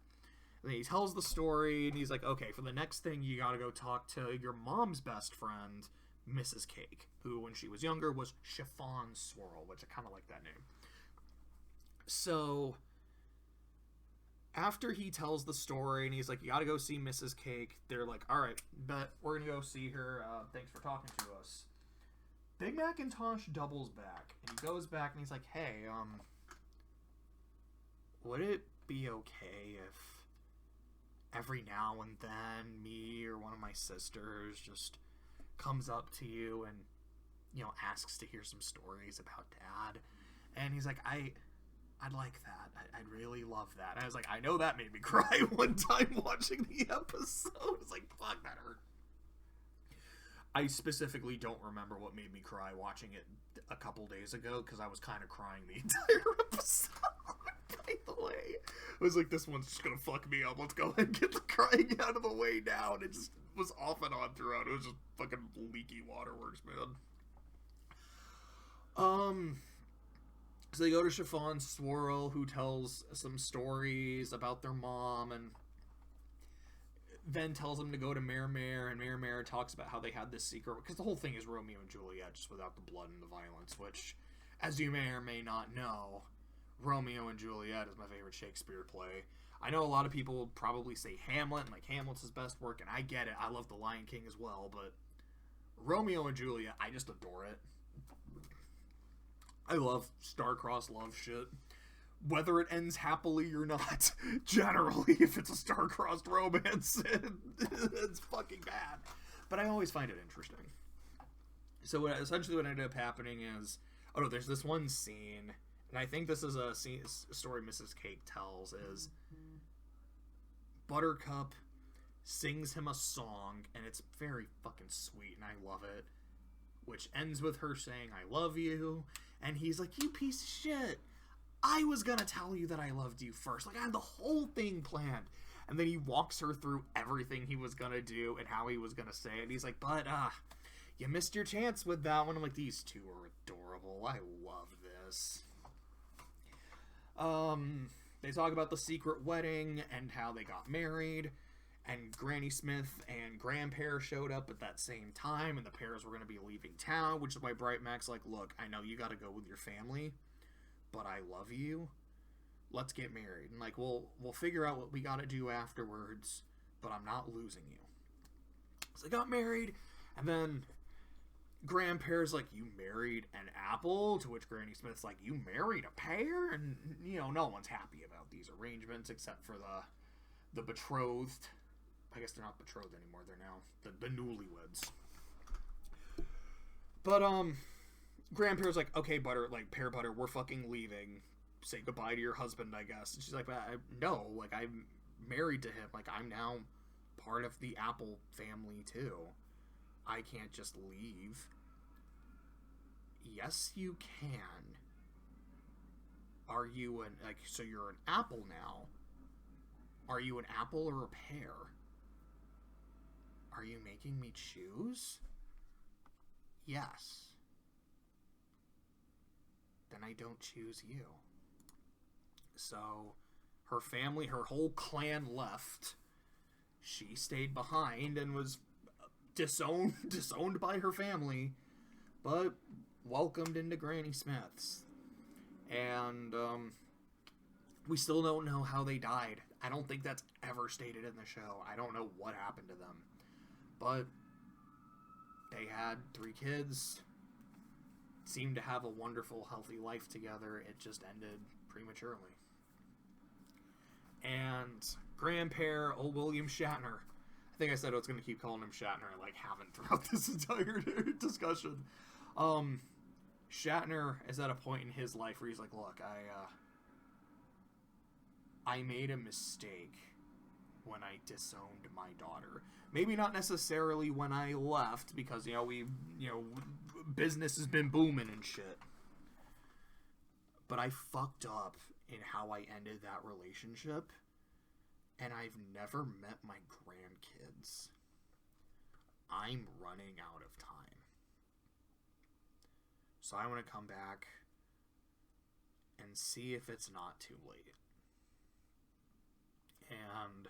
And he tells the story, and he's like, okay, for the next thing, you gotta go talk to your mom's best friend, Mrs. Cake, who, when she was younger, was Chiffon Swirl, which I kind of like that name. So, after he tells the story, and he's like, you gotta go see Mrs. Cake, they're like, alright, bet we're gonna go see her, thanks for talking to us. Big Macintosh doubles back, and he goes back, and he's like, hey, would it be okay if every now and then me or one of my sisters just comes up to you and, asks to hear some stories about Dad? And he's like, I'd like that. I'd really love that. And I was like, I know that made me cry one time watching the episode. It's like, fuck, that hurt. I specifically don't remember what made me cry watching it a couple days ago, because I was kind of crying the entire episode. By the way, I was like, this one's just gonna fuck me up. Let's go ahead and get the crying out of the way now. And it just was off and on throughout. It was just fucking leaky waterworks, man. So they go to Chiffon Swirl, who tells some stories about their mom, and then tells them to go to Mare, and Mare talks about how they had this secret, because the whole thing is Romeo and Juliet, just without the blood and the violence, which, as you may or may not know, Romeo and Juliet is my favorite Shakespeare play. I know a lot of people probably say Hamlet, and like Hamlet's his best work, and I get it. I love The Lion King as well, but Romeo and Juliet, I just adore it. I love star-crossed love shit. Whether it ends happily or not, generally, if it's a star-crossed romance, it's fucking bad. But I always find it interesting. So essentially what ended up happening is, there's this one scene, and I think this is a story Mrs. Cake tells, is Buttercup sings him a song, and it's very fucking sweet, and I love it, which ends with her saying, I love you, and he's like, you piece of shit. I was gonna tell you that I loved you first. Like, I had the whole thing planned. And then he walks her through everything he was gonna do and how he was gonna say it. He's like, but, you missed your chance with that one. I'm like, these two are adorable. I love this. They talk about the secret wedding and how they got married. And Granny Smith and Grandpa showed up at that same time. And the pairs were gonna be leaving town. Which is why Bright Mac's like, look, I know you gotta go with your family, but I love you. Let's get married. And like, we'll figure out what we gotta do afterwards, but I'm not losing you. So they got married, and then Grandpa's like, you married an apple? To which Granny Smith's like, you married a pear? And, no one's happy about these arrangements except for the betrothed. I guess they're not betrothed anymore. They're now the newlyweds. But, Grandpa's like, okay, Pear Butter, we're fucking leaving. say goodbye to your husband, I guess. And she's like, no, like, I'm married to him. Like, I'm now part of the Apple family, too. I can't just leave. Yes, you can. Are you so you're an apple now. Are you an apple or a pear? Are you making me choose? Yes. Then I don't choose you. So, her family, her whole clan left. She stayed behind and was disowned by her family, but welcomed into Granny Smith's. And, we still don't know how they died. I don't think that's ever stated in the show. I don't know what happened to them. But they had 3 kids, seemed to have a wonderful, healthy life together. It just ended prematurely. And grandpa, old William Shatner. I think I said I was going to keep calling him Shatner. I haven't throughout this entire discussion. Shatner is at a point in his life where he's like, look, I made a mistake when I disowned my daughter. Maybe not necessarily when I left, because, business has been booming and shit. But I fucked up in how I ended that relationship, and I've never met my grandkids. I'm running out of time. So I want to come back and see if it's not too late. And,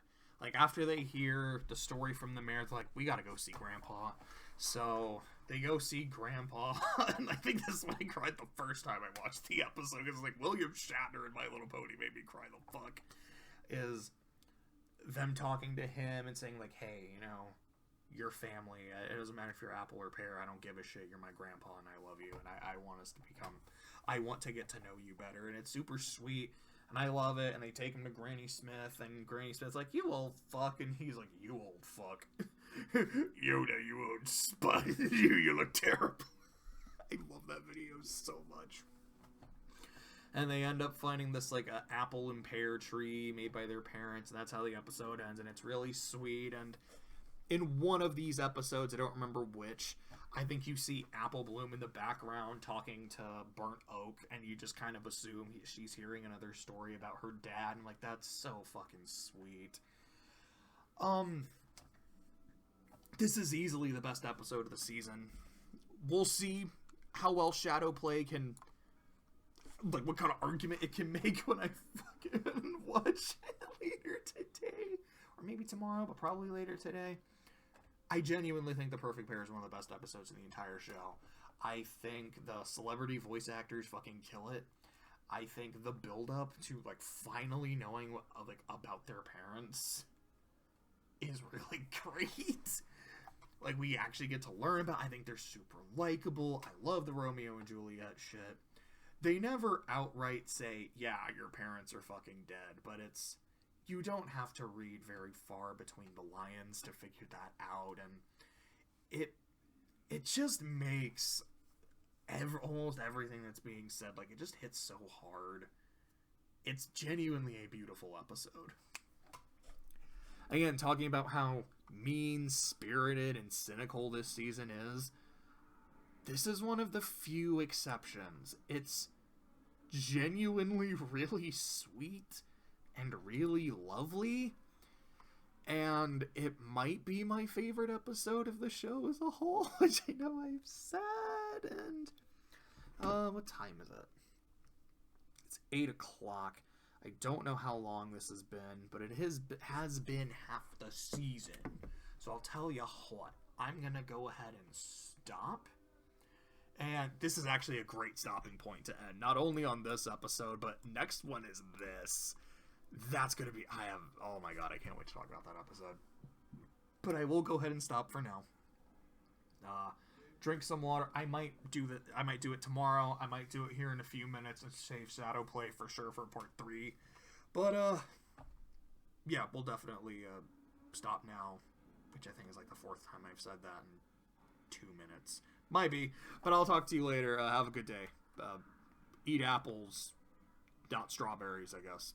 after they hear the story from the mayor, they're like, we gotta go see Grandpa. So they go see Grandpa, and I think this is when I cried the first time I watched the episode, because William Shatner and My Little Pony made me cry the fuck. Is them talking to him and saying, hey, your family, it doesn't matter if you're apple or pear, I don't give a shit, you're my grandpa and I love you, and I want to get to know you better, and it's super sweet. And I love it, and they take him to Granny Smith, and Granny Smith's like, you old fuck, and he's like, you old fuck. Yoda, you old spud. You look terrible. I love that video so much. And they end up finding this, a apple and pear tree made by their parents, and that's how the episode ends, and it's really sweet. And in one of these episodes, I don't remember which, I think you see Apple Bloom in the background talking to Burnt Oak, and you just kind of assume she's hearing another story about her dad, and that's so fucking sweet. This is easily the best episode of the season. We'll see how well Shadowplay can, what kind of argument it can make when I fucking watch it later today, or maybe tomorrow, but probably later today. I genuinely think The Perfect Pear is one of the best episodes in the entire show. I think the celebrity voice actors fucking kill it. I think the build-up to, finally knowing what, about their parents is really great. We actually get to learn about. I think they're super likable. I love the Romeo and Juliet shit. They never outright say, yeah, your parents are fucking dead, but it's, you don't have to read very far between the lines to figure that out, and it just makes almost everything that's being said, it just hits so hard. It's genuinely a beautiful episode. Again, talking about how mean-spirited and cynical this season is, this is one of the few exceptions. It's genuinely really sweet and really lovely, and it might be my favorite episode of the show as a whole, which I know I've said. And what time is it? It's 8 o'clock. I don't know how long this has been, but it has been half the season. So I'll tell you what, I'm gonna go ahead and stop. And this is actually a great stopping point to end, not only on this episode, but next one is this. That's going to be, oh my god, I can't wait to talk about that episode. But I will go ahead and stop for now. Drink some water. I might do it tomorrow. I might do it here in a few minutes and save Shadowplay for sure for part 3. But, yeah, we'll definitely, stop now, which I think is the 4th time I've said that in 2 minutes. Might be, but I'll talk to you later. Have a good day. Eat apples. Not strawberries, I guess.